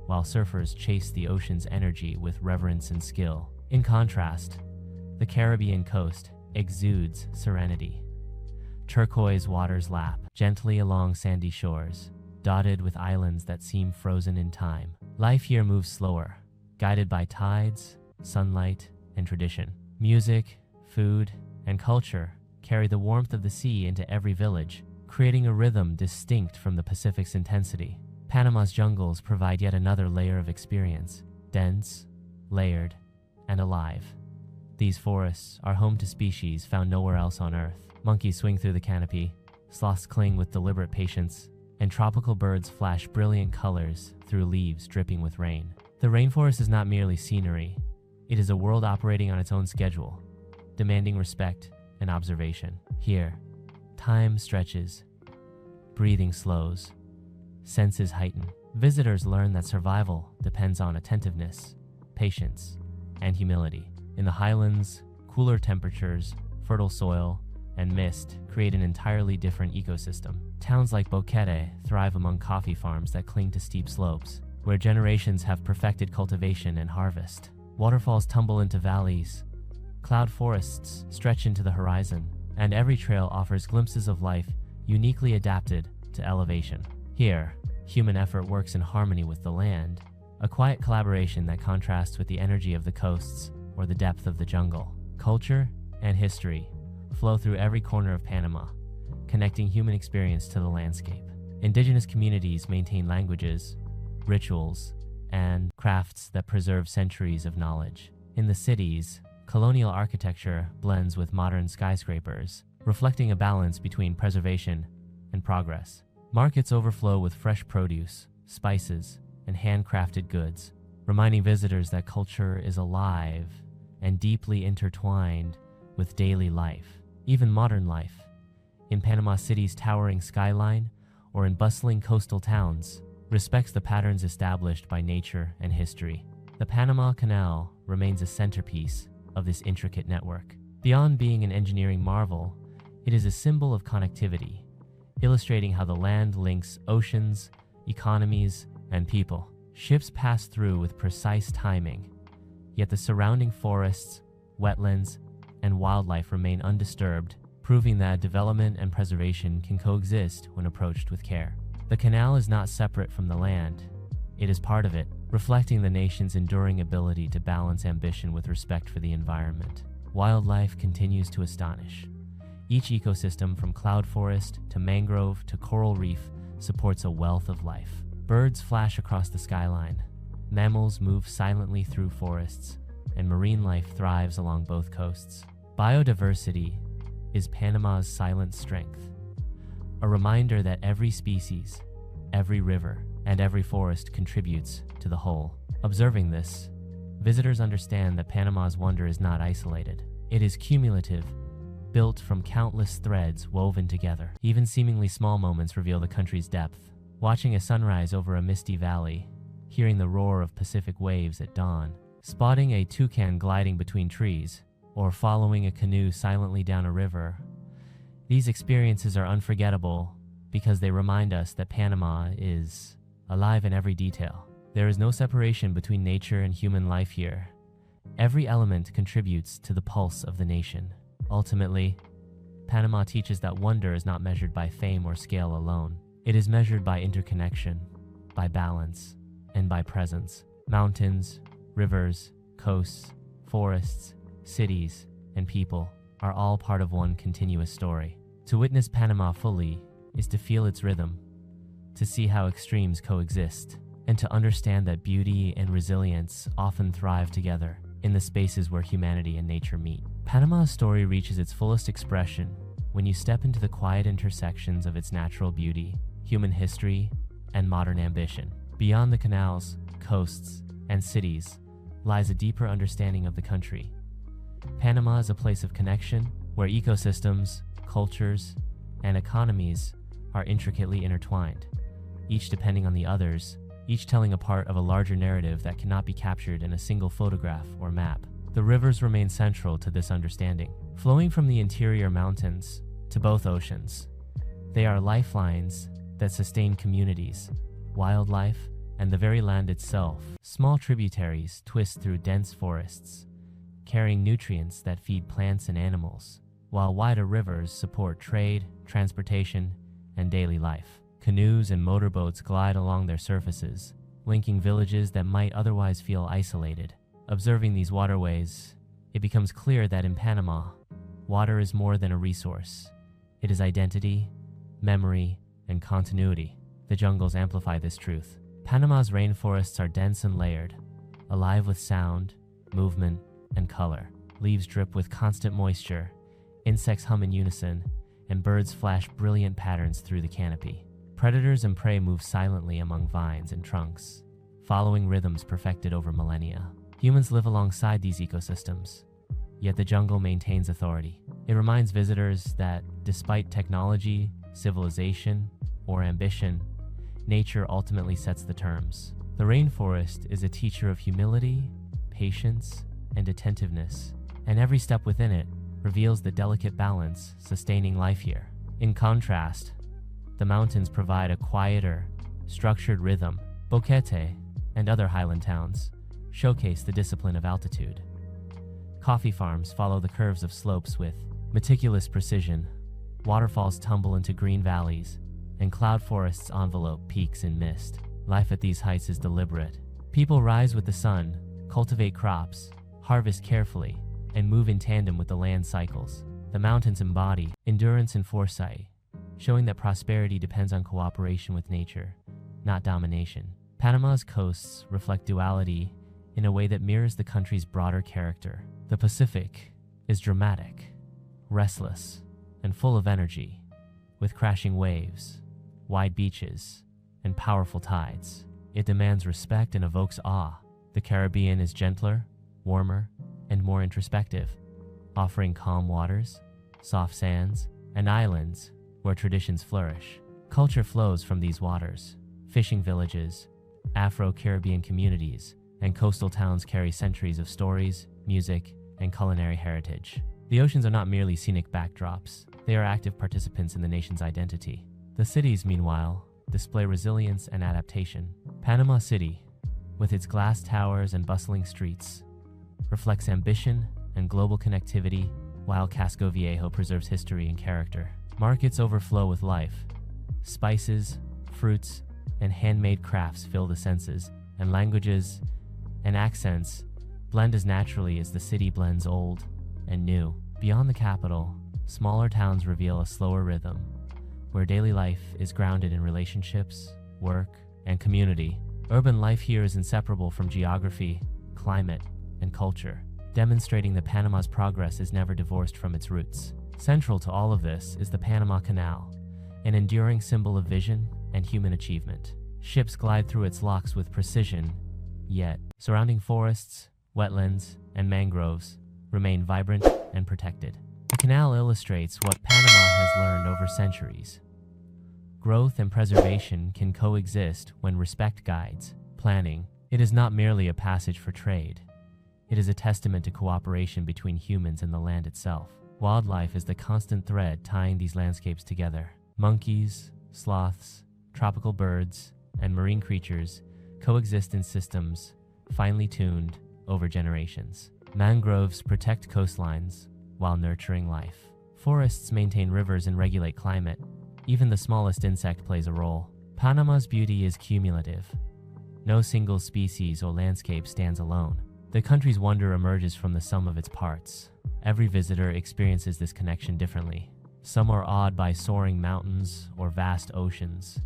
while surfers chase the ocean's energy with reverence and skill. In contrast, the Caribbean coast exudes serenity. Turquoise waters lap gently along sandy shores, dotted with islands that seem frozen in time. Life here moves slower, guided by tides, sunlight, and tradition. Music, food, and culture carry the warmth of the sea into every village, creating a rhythm distinct from the Pacific's intensity. Panama's jungles provide yet another layer of experience, dense, layered, and alive. These forests are home to species found nowhere else on Earth. Monkeys swing through the canopy, sloths cling with deliberate patience, and tropical birds flash brilliant colors through leaves dripping with rain. The rainforest is not merely scenery. It is a world operating on its own schedule, demanding respect and observation. Here, time stretches, breathing slows, senses heighten. Visitors learn that survival depends on attentiveness, patience, and humility. In the Highlands, cooler temperatures, fertile soil, and mist create an entirely different ecosystem. Towns like Boquete thrive among coffee farms that cling to steep slopes, where generations have perfected cultivation and harvest. Waterfalls tumble into valleys, cloud forests stretch into the horizon, and every trail offers glimpses of life uniquely adapted to elevation. Here, human effort works in harmony with the land, a quiet collaboration that contrasts with the energy of the coasts or the depth of the jungle. Culture and history flow through every corner of Panama, connecting human experience to the landscape. Indigenous communities maintain languages, rituals, and crafts that preserve centuries of knowledge. In the cities, colonial architecture blends with modern skyscrapers, reflecting a balance between preservation and progress. Markets overflow with fresh produce, spices, and handcrafted goods, reminding visitors that culture is alive and deeply intertwined with daily life, even modern life. In Panama City's towering skyline or in bustling coastal towns, respects the patterns established by nature and history. The Panama Canal remains a centerpiece of this intricate network. Beyond being an engineering marvel, it is a symbol of connectivity, illustrating how the land links oceans, economies, and people. Ships pass through with precise timing, yet the surrounding forests, wetlands, and wildlife remain undisturbed, proving that development and preservation can coexist when approached with care. The canal is not separate from the land. It is part of it, reflecting the nation's enduring ability to balance ambition with respect for the environment. Wildlife continues to astonish. Each ecosystem, from cloud forest to mangrove to coral reef, supports a wealth of life. Birds flash across the skyline. Mammals move silently through forests, and marine life thrives along both coasts. Biodiversity is Panama's silent strength, a reminder that every species, every river, and every forest contributes to the whole. Observing this, visitors understand that Panama's wonder is not isolated. It is cumulative, built from countless threads woven together. Even seemingly small moments reveal the country's depth. Watching a sunrise over a misty valley, hearing the roar of Pacific waves at dawn, spotting a toucan gliding between trees, or following a canoe silently down a river. These experiences are unforgettable because they remind us that Panama is alive in every detail. There is no separation between nature and human life here. Every element contributes to the pulse of the nation. Ultimately, Panama teaches that wonder is not measured by fame or scale alone. It is measured by interconnection, by balance, and by presence. Mountains, rivers, coasts, forests, cities, and people are all part of one continuous story. To witness Panama fully is to feel its rhythm, to see how extremes coexist, and to understand that beauty and resilience often thrive together in the spaces where humanity and nature meet. Panama's story reaches its fullest expression when you step into the quiet intersections of its natural beauty, human history, and modern ambition. Beyond the canals, coasts, and cities lies a deeper understanding of the country. Panama is a place of connection where ecosystems, cultures, and economies are intricately intertwined, each depending on the others, each telling a part of a larger narrative that cannot be captured in a single photograph or map. The rivers remain central to this understanding. Flowing from the interior mountains to both oceans, they are lifelines that sustain communities, wildlife, and the very land itself. Small tributaries twist through dense forests, carrying nutrients that feed plants and animals, while wider rivers support trade, transportation, and daily life. Canoes and motorboats glide along their surfaces, linking villages that might otherwise feel isolated. Observing these waterways, it becomes clear that in Panama, water is more than a resource. It is identity, memory, and continuity. The jungles amplify this truth. Panama's rainforests are dense and layered, alive with sound, movement, and color. Leaves drip with constant moisture, insects hum in unison, and birds flash brilliant patterns through the canopy. Predators and prey move silently among vines and trunks, following rhythms perfected over millennia. Humans live alongside these ecosystems, yet the jungle maintains authority. It reminds visitors that despite technology, civilization, or ambition, nature ultimately sets the terms. The rainforest is a teacher of humility, patience, and attentiveness, and every step within it reveals the delicate balance sustaining life here. In contrast, the mountains provide a quieter, structured rhythm. Boquete and other highland towns showcase the discipline of altitude. Coffee farms follow the curves of slopes with meticulous precision. Waterfalls tumble into green valleys, and cloud forests envelope peaks in mist. Life at these heights is deliberate. People rise with the sun, cultivate crops, harvest carefully, and move in tandem with the land cycles. The mountains embody endurance and foresight, showing that prosperity depends on cooperation with nature, not domination. Panama's coasts reflect duality in a way that mirrors the country's broader character. The Pacific is dramatic, restless, and full of energy, with crashing waves, wide beaches, and powerful tides. It demands respect and evokes awe. The Caribbean is gentler, warmer, and more introspective, offering calm waters, soft sands, and islands where traditions flourish. Culture flows from these waters. Fishing villages, Afro-Caribbean communities, and coastal towns carry centuries of stories, music, and culinary heritage. The oceans are not merely scenic backdrops, they are active participants in the nation's identity. The cities, meanwhile, display resilience and adaptation. Panama City, with its glass towers and bustling streets, reflects ambition and global connectivity, while Casco Viejo preserves history and character. Markets overflow with life. Spices, fruits, and handmade crafts fill the senses, and languages and accents blend as naturally as the city blends old and new. Beyond the capital, smaller towns reveal a slower rhythm, where daily life is grounded in relationships, work, and community. Urban life here is inseparable from geography, climate, and culture, demonstrating that Panama's progress is never divorced from its roots. Central to all of this is the Panama Canal, an enduring symbol of vision and human achievement. Ships glide through its locks with precision, yet surrounding forests, wetlands, and mangroves remain vibrant and protected. The canal illustrates what Panama has learned over centuries. Growth and preservation can coexist when respect guides planning. It is not merely a passage for trade. It is a testament to cooperation between humans and the land itself. Wildlife is the constant thread tying these landscapes together. Monkeys, sloths, tropical birds, and marine creatures coexist in systems finely tuned over generations. Mangroves protect coastlines while nurturing life. Forests maintain rivers and regulate climate. Even the smallest insect plays a role. Panama's beauty is cumulative. No single species or landscape stands alone. The country's wonder emerges from the sum of its parts. Every visitor experiences this connection differently. Some are awed by soaring mountains or vast oceans,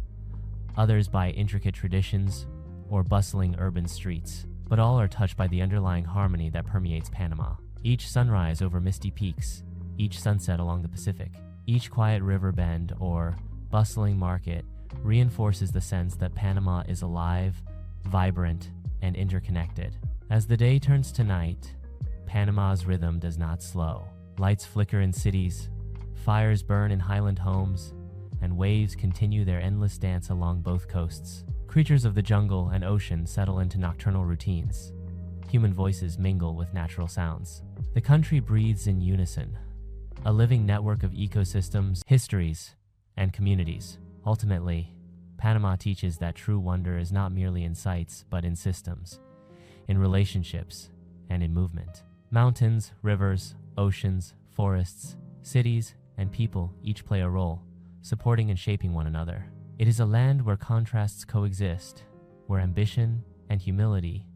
others by intricate traditions or bustling urban streets, but all are touched by the underlying harmony that permeates Panama. Each sunrise over misty peaks, each sunset along the Pacific, each quiet river bend or bustling market reinforces the sense that Panama is alive, vibrant, and interconnected. As the day turns to night, Panama's rhythm does not slow. Lights flicker in cities, fires burn in highland homes, and waves continue their endless dance along both coasts. Creatures of the jungle and ocean settle into nocturnal routines. Human voices mingle with natural sounds. The country breathes in unison, a living network of ecosystems, histories, and communities. Ultimately, Panama teaches that true wonder is not merely in sights, but in systems, in relationships, and in movement. Mountains, rivers, oceans, forests, cities, and people each play a role, supporting and shaping one another. It is a land where contrasts coexist, where ambition and humility,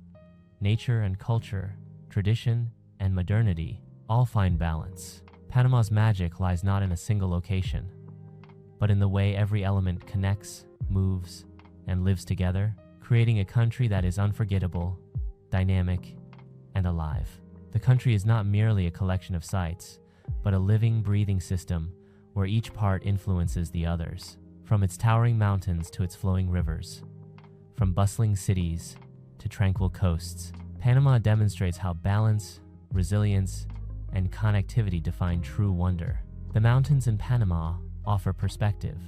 nature and culture, tradition and modernity all find balance. Panama's magic lies not in a single location, but in the way every element connects, moves, and lives together, creating a country that is unforgettable, dynamic, and alive. The country is not merely a collection of sites, but a living, breathing system where each part influences the others. From its towering mountains to its flowing rivers, from bustling cities to tranquil coasts, Panama demonstrates how balance, resilience, and connectivity define true wonder. The mountains in Panama offer perspective,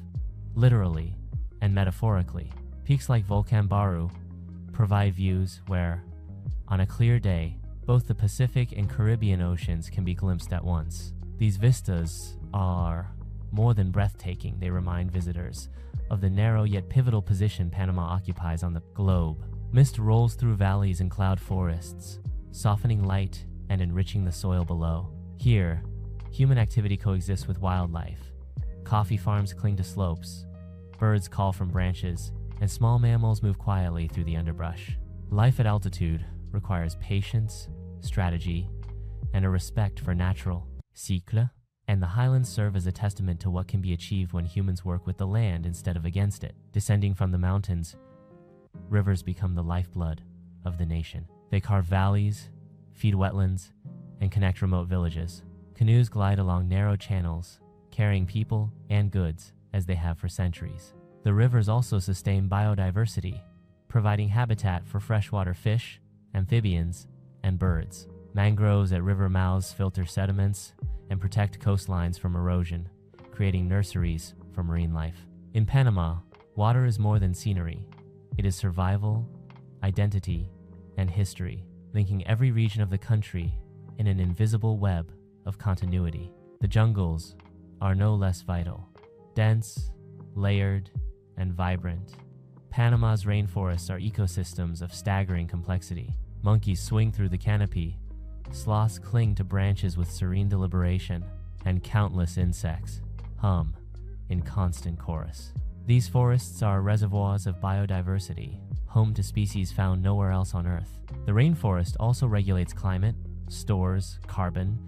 literally and metaphorically. Peaks like Volcan Baru provide views where, on a clear day, both the Pacific and Caribbean oceans can be glimpsed at once. These vistas are more than breathtaking. They remind visitors of the narrow yet pivotal position Panama occupies on the globe. Mist rolls through valleys and cloud forests, softening light and enriching the soil below. Here, human activity coexists with wildlife. Coffee farms cling to slopes, birds call from branches, and small mammals move quietly through the underbrush. Life at altitude requires patience, strategy, and a respect for natural cycle, and the Highlands serve as a testament to what can be achieved when humans work with the land instead of against it. Descending from the mountains, rivers become the lifeblood of the nation. They carve valleys, feed wetlands, and connect remote villages. Canoes glide along narrow channels, carrying people and goods as they have for centuries. The rivers also sustain biodiversity, providing habitat for freshwater fish, amphibians, and birds. Mangroves at river mouths filter sediments and protect coastlines from erosion, creating nurseries for marine life. In Panama, water is more than scenery. It is survival, identity, and history, linking every region of the country in an invisible web of continuity. The jungles are no less vital. Dense, layered, and vibrant, Panama's rainforests are ecosystems of staggering complexity. Monkeys swing through the canopy, sloths cling to branches with serene deliberation, and countless insects hum in constant chorus. These forests are reservoirs of biodiversity, home to species found nowhere else on Earth. The rainforest also regulates climate, stores carbon,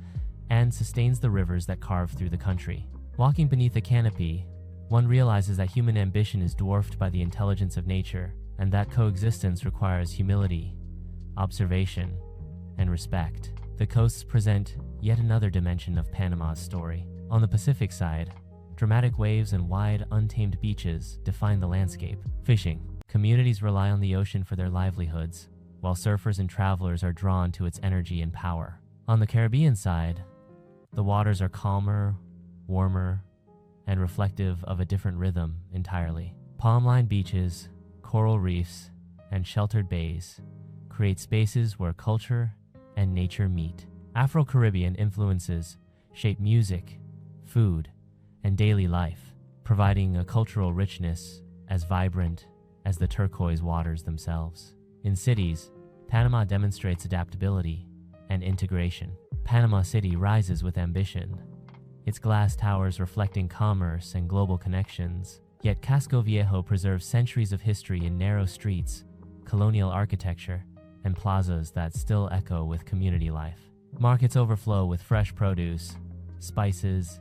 and sustains the rivers that carve through the country. Walking beneath the canopy, one realizes that human ambition is dwarfed by the intelligence of nature, and that coexistence requires humility, observation, and respect. The coasts present yet another dimension of Panama's story. On the Pacific side, dramatic waves and wide, untamed beaches define the landscape. Fishing. Communities rely on the ocean for their livelihoods, while surfers and travelers are drawn to its energy and power. On the Caribbean side, the waters are calmer, warmer, and reflective of a different rhythm entirely. Palm-lined beaches, coral reefs, and sheltered bays create spaces where culture and nature meet. Afro-Caribbean influences shape music, food, and daily life. providing a cultural richness as vibrant as the turquoise waters themselves. In cities, Panama demonstrates adaptability and integration. Panama City rises with ambition, its glass towers reflecting commerce and global connections. Yet Casco Viejo preserves centuries of history in narrow streets, colonial architecture, and plazas that still echo with community life. Markets overflow with fresh produce, spices,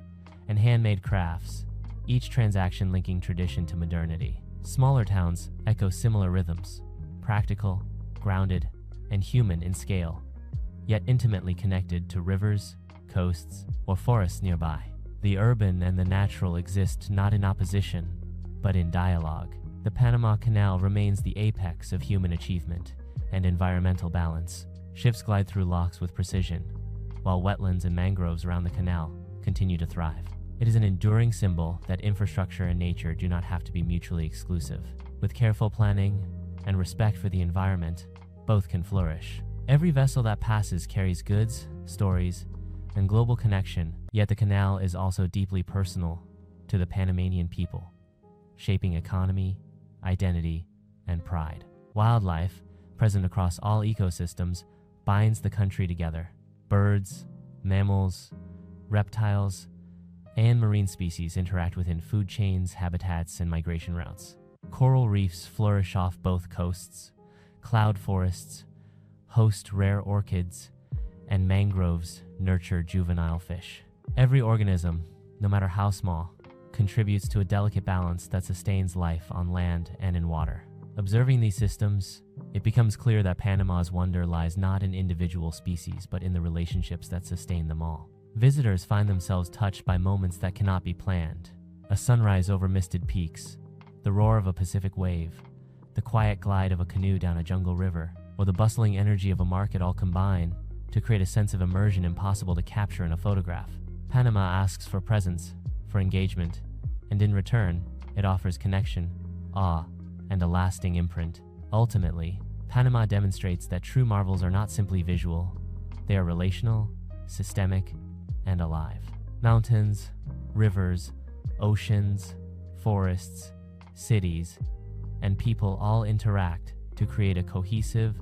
and handmade crafts, each transaction linking tradition to modernity. Smaller towns echo similar rhythms, practical, grounded, and human in scale, yet intimately connected to rivers, coasts, or forests nearby. The urban and the natural exist not in opposition, but in dialogue. The Panama Canal remains the apex of human achievement and environmental balance. Ships glide through locks with precision, while wetlands and mangroves around the canal continue to thrive. It is an enduring symbol that infrastructure and nature do not have to be mutually exclusive. With careful planning and respect for the environment, both can flourish. Every vessel that passes carries goods, stories, and global connection, yet the canal is also deeply personal to the Panamanian people, shaping economy, identity, and pride. Wildlife, present across all ecosystems, binds the country together. Birds, mammals, reptiles, and marine species interact within food chains, habitats, and migration routes. Coral reefs flourish off both coasts. Cloud forests host rare orchids, and mangroves nurture juvenile fish. Every organism, no matter how small, contributes to a delicate balance that sustains life on land and in water. Observing these systems, it becomes clear that Panama's wonder lies not in individual species, but in the relationships that sustain them all. Visitors find themselves touched by moments that cannot be planned. A sunrise over misted peaks, the roar of a Pacific wave, the quiet glide of a canoe down a jungle river, or the bustling energy of a market all combine to create a sense of immersion impossible to capture in a photograph. Panama asks for presence, for engagement, and in return, it offers connection, awe, and a lasting imprint. Ultimately, Panama demonstrates that true marvels are not simply visual, they are relational, systemic, and alive. Mountains, rivers, oceans, forests, cities, and people all interact to create a cohesive,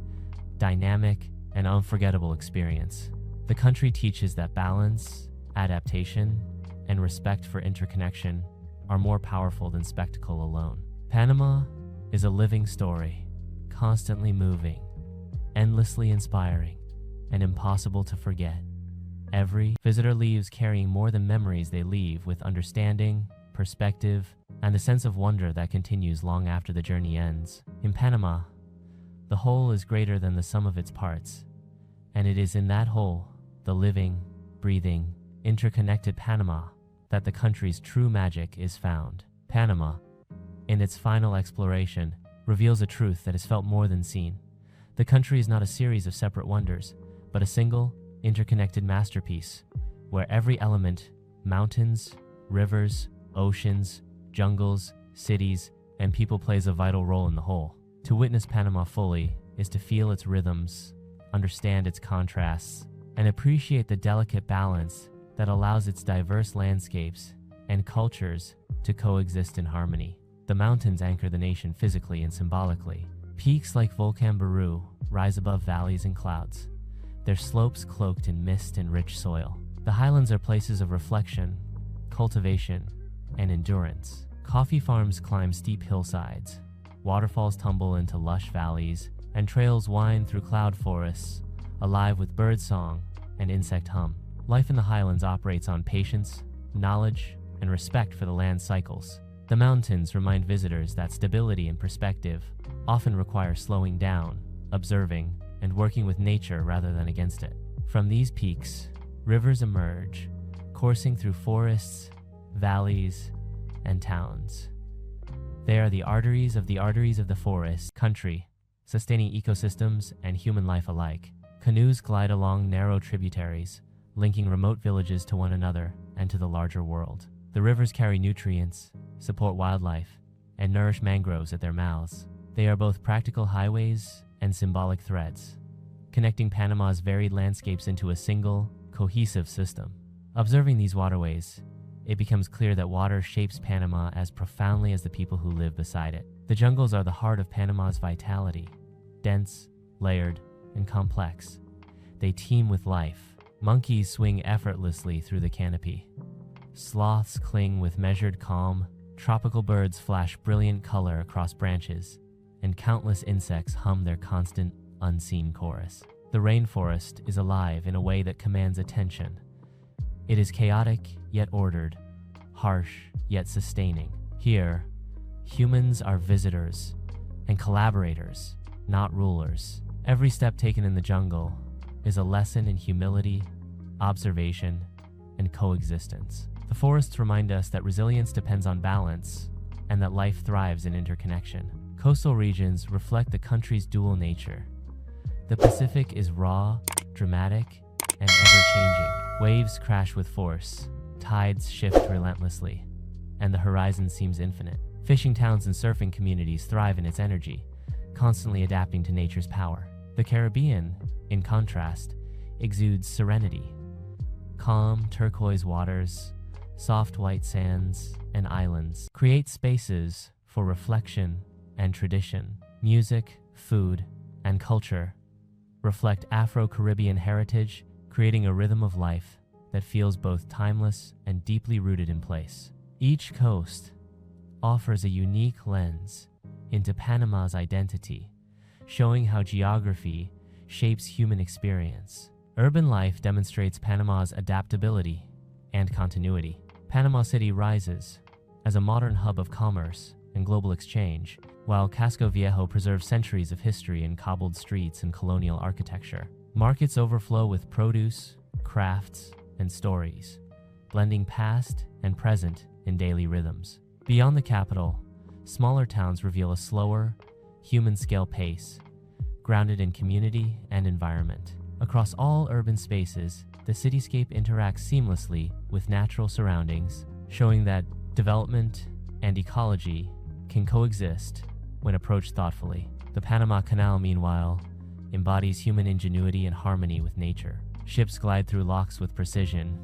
dynamic, and unforgettable experience. The country teaches that balance, adaptation, and respect for interconnection are more powerful than spectacle alone. Panama is a living story, constantly moving, endlessly inspiring, and impossible to forget. Every visitor leaves carrying more than memories. They leave with understanding, perspective, and a sense of wonder that continues long after the journey ends. In Panama, the whole is greater than the sum of its parts, and it is in that whole, the living, breathing, interconnected Panama, that the country's true magic is found. Panama, in its final exploration, reveals a truth that is felt more than seen. The country is not a series of separate wonders, but a single, interconnected masterpiece, where every element, mountains, rivers, oceans, jungles, cities, and people plays a vital role in the whole. To witness Panama fully is to feel its rhythms, understand its contrasts, and appreciate the delicate balance that allows its diverse landscapes and cultures to coexist in harmony. The mountains anchor the nation physically and symbolically. Peaks like Volcan Baru rise above valleys and clouds, their slopes cloaked in mist and rich soil. The highlands are places of reflection, cultivation, and endurance. Coffee farms climb steep hillsides, waterfalls tumble into lush valleys, and trails wind through cloud forests, alive with bird song and insect hum. Life in the highlands operates on patience, knowledge, and respect for the land's cycles. The mountains remind visitors that stability and perspective often require slowing down, observing, and working with nature rather than against it. From these peaks, rivers emerge, coursing through forests, valleys, and towns. They are the arteries of the forest, country, sustaining ecosystems and human life alike. Canoes glide along narrow tributaries, linking remote villages to one another and to the larger world. The rivers carry nutrients, support wildlife, and nourish mangroves at their mouths. They are both practical highways and symbolic threads, connecting Panama's varied landscapes into a single, cohesive system. Observing these waterways, it becomes clear that water shapes Panama as profoundly as the people who live beside it. The jungles are the heart of Panama's vitality, dense, layered, and complex. They teem with life. Monkeys swing effortlessly through the canopy. Sloths cling with measured calm, tropical birds flash brilliant color across branches, and countless insects hum their constant, unseen chorus. The rainforest is alive in a way that commands attention. It is chaotic yet ordered, harsh yet sustaining. Here, humans are visitors and collaborators, not rulers. Every step taken in the jungle is a lesson in humility, observation, and coexistence. The forests remind us that resilience depends on balance and that life thrives in interconnection. Coastal regions reflect the country's dual nature. The Pacific is raw, dramatic, and ever-changing. Waves crash with force, tides shift relentlessly, and the horizon seems infinite. Fishing towns and surfing communities thrive in its energy, constantly adapting to nature's power. The Caribbean, in contrast, exudes serenity. Calm turquoise waters, soft white sands, and islands create spaces for reflection and tradition. Music, food, and culture reflect Afro-Caribbean heritage, creating a rhythm of life that feels both timeless and deeply rooted in place. Each coast offers a unique lens into Panama's identity, showing how geography shapes human experience. Urban life demonstrates Panama's adaptability and continuity. Panama City rises as a modern hub of commerce and global exchange, while Casco Viejo preserves centuries of history in cobbled streets and colonial architecture. Markets overflow with produce, crafts, and stories, blending past and present in daily rhythms. Beyond the capital, smaller towns reveal a slower, human-scale pace, grounded in community and environment. Across all urban spaces, the cityscape interacts seamlessly with natural surroundings, showing that development and ecology can coexist when approached thoughtfully. The Panama Canal, meanwhile, embodies human ingenuity and harmony with nature. Ships glide through locks with precision,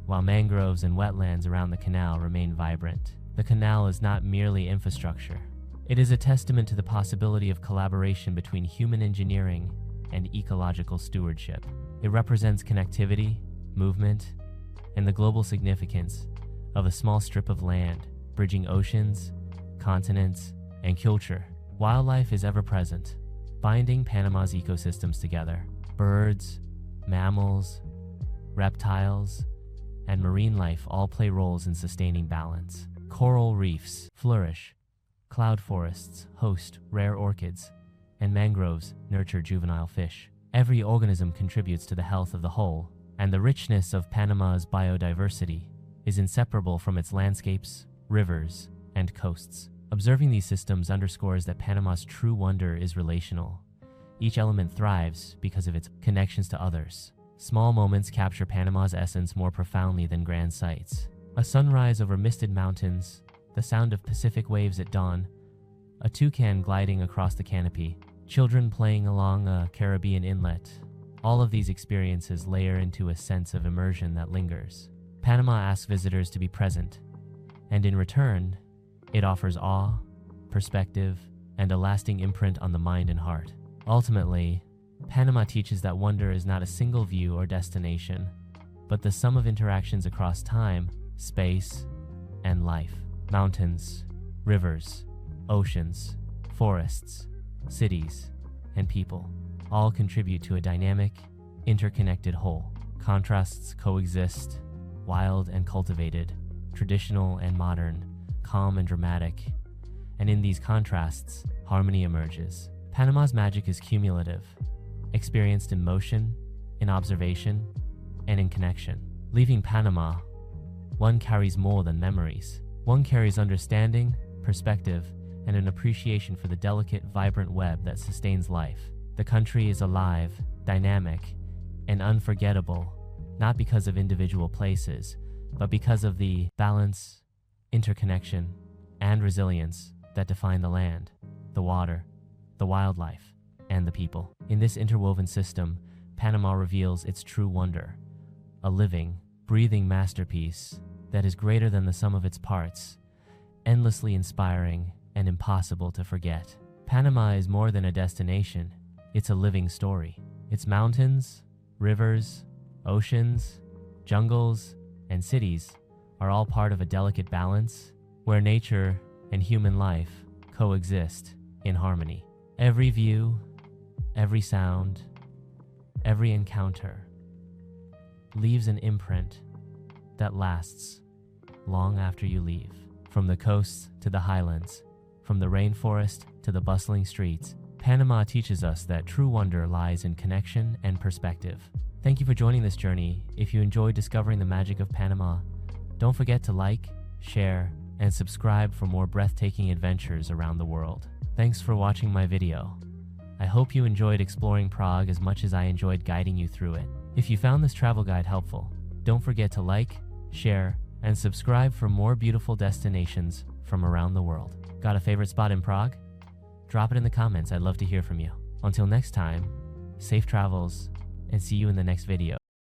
while mangroves and wetlands around the canal remain vibrant. The canal is not merely infrastructure. It is a testament to the possibility of collaboration between human engineering and ecological stewardship. It represents connectivity, movement, and the global significance of a small strip of land, bridging oceans, continents, and culture. Wildlife is ever present, binding Panama's ecosystems together. Birds, mammals, reptiles, and marine life all play roles in sustaining balance. Coral reefs flourish, cloud forests host rare orchids, and mangroves nurture juvenile fish. Every organism contributes to the health of the whole, and the richness of Panama's biodiversity is inseparable from its landscapes, rivers, and coasts. Observing these systems underscores that Panama's true wonder is relational. Each element thrives because of its connections to others. Small moments capture Panama's essence more profoundly than grand sights. A sunrise over misted mountains, the sound of Pacific waves at dawn, a toucan gliding across the canopy, children playing along a Caribbean inlet. All of these experiences layer into a sense of immersion that lingers. Panama asks visitors to be present, and in return, it offers awe, perspective, and a lasting imprint on the mind and heart. Ultimately, Panama teaches that wonder is not a single view or destination, but the sum of interactions across time, space, and life. Mountains, rivers, oceans, forests, cities, and people all contribute to a dynamic, interconnected whole. Contrasts coexist, wild and cultivated, traditional and modern, calm and dramatic, and in these contrasts, harmony emerges. Panama's magic is cumulative, experienced in motion, in observation, and in connection. Leaving Panama, one carries more than memories. One carries understanding, perspective, and an appreciation for the delicate, vibrant web that sustains life. The country is alive, dynamic, and unforgettable, not because of individual places, but because of the balance, interconnection, and resilience that define the land, the water, the wildlife, and the people. In this interwoven system, Panama reveals its true wonder, a living, breathing masterpiece that is greater than the sum of its parts, endlessly inspiring and impossible to forget. Panama is more than a destination, it's a living story. Its mountains, rivers, oceans, jungles, and cities are all part of a delicate balance where nature and human life coexist in harmony. Every view, every sound, every encounter leaves an imprint that lasts long after you leave. From the coasts to the highlands, from the rainforest to the bustling streets, Panama teaches us that true wonder lies in connection and perspective. Thank you for joining this journey. If you enjoyed discovering the magic of Panama, don't forget to like, share, and subscribe for more breathtaking adventures around the world. Thanks for watching my video. I hope you enjoyed exploring Prague as much as I enjoyed guiding you through it. If you found this travel guide helpful, don't forget to like, share, and subscribe for more beautiful destinations from around the world. Got a favorite spot in Prague? Drop it in the comments, I'd love to hear from you. Until next time, safe travels, and see you in the next video.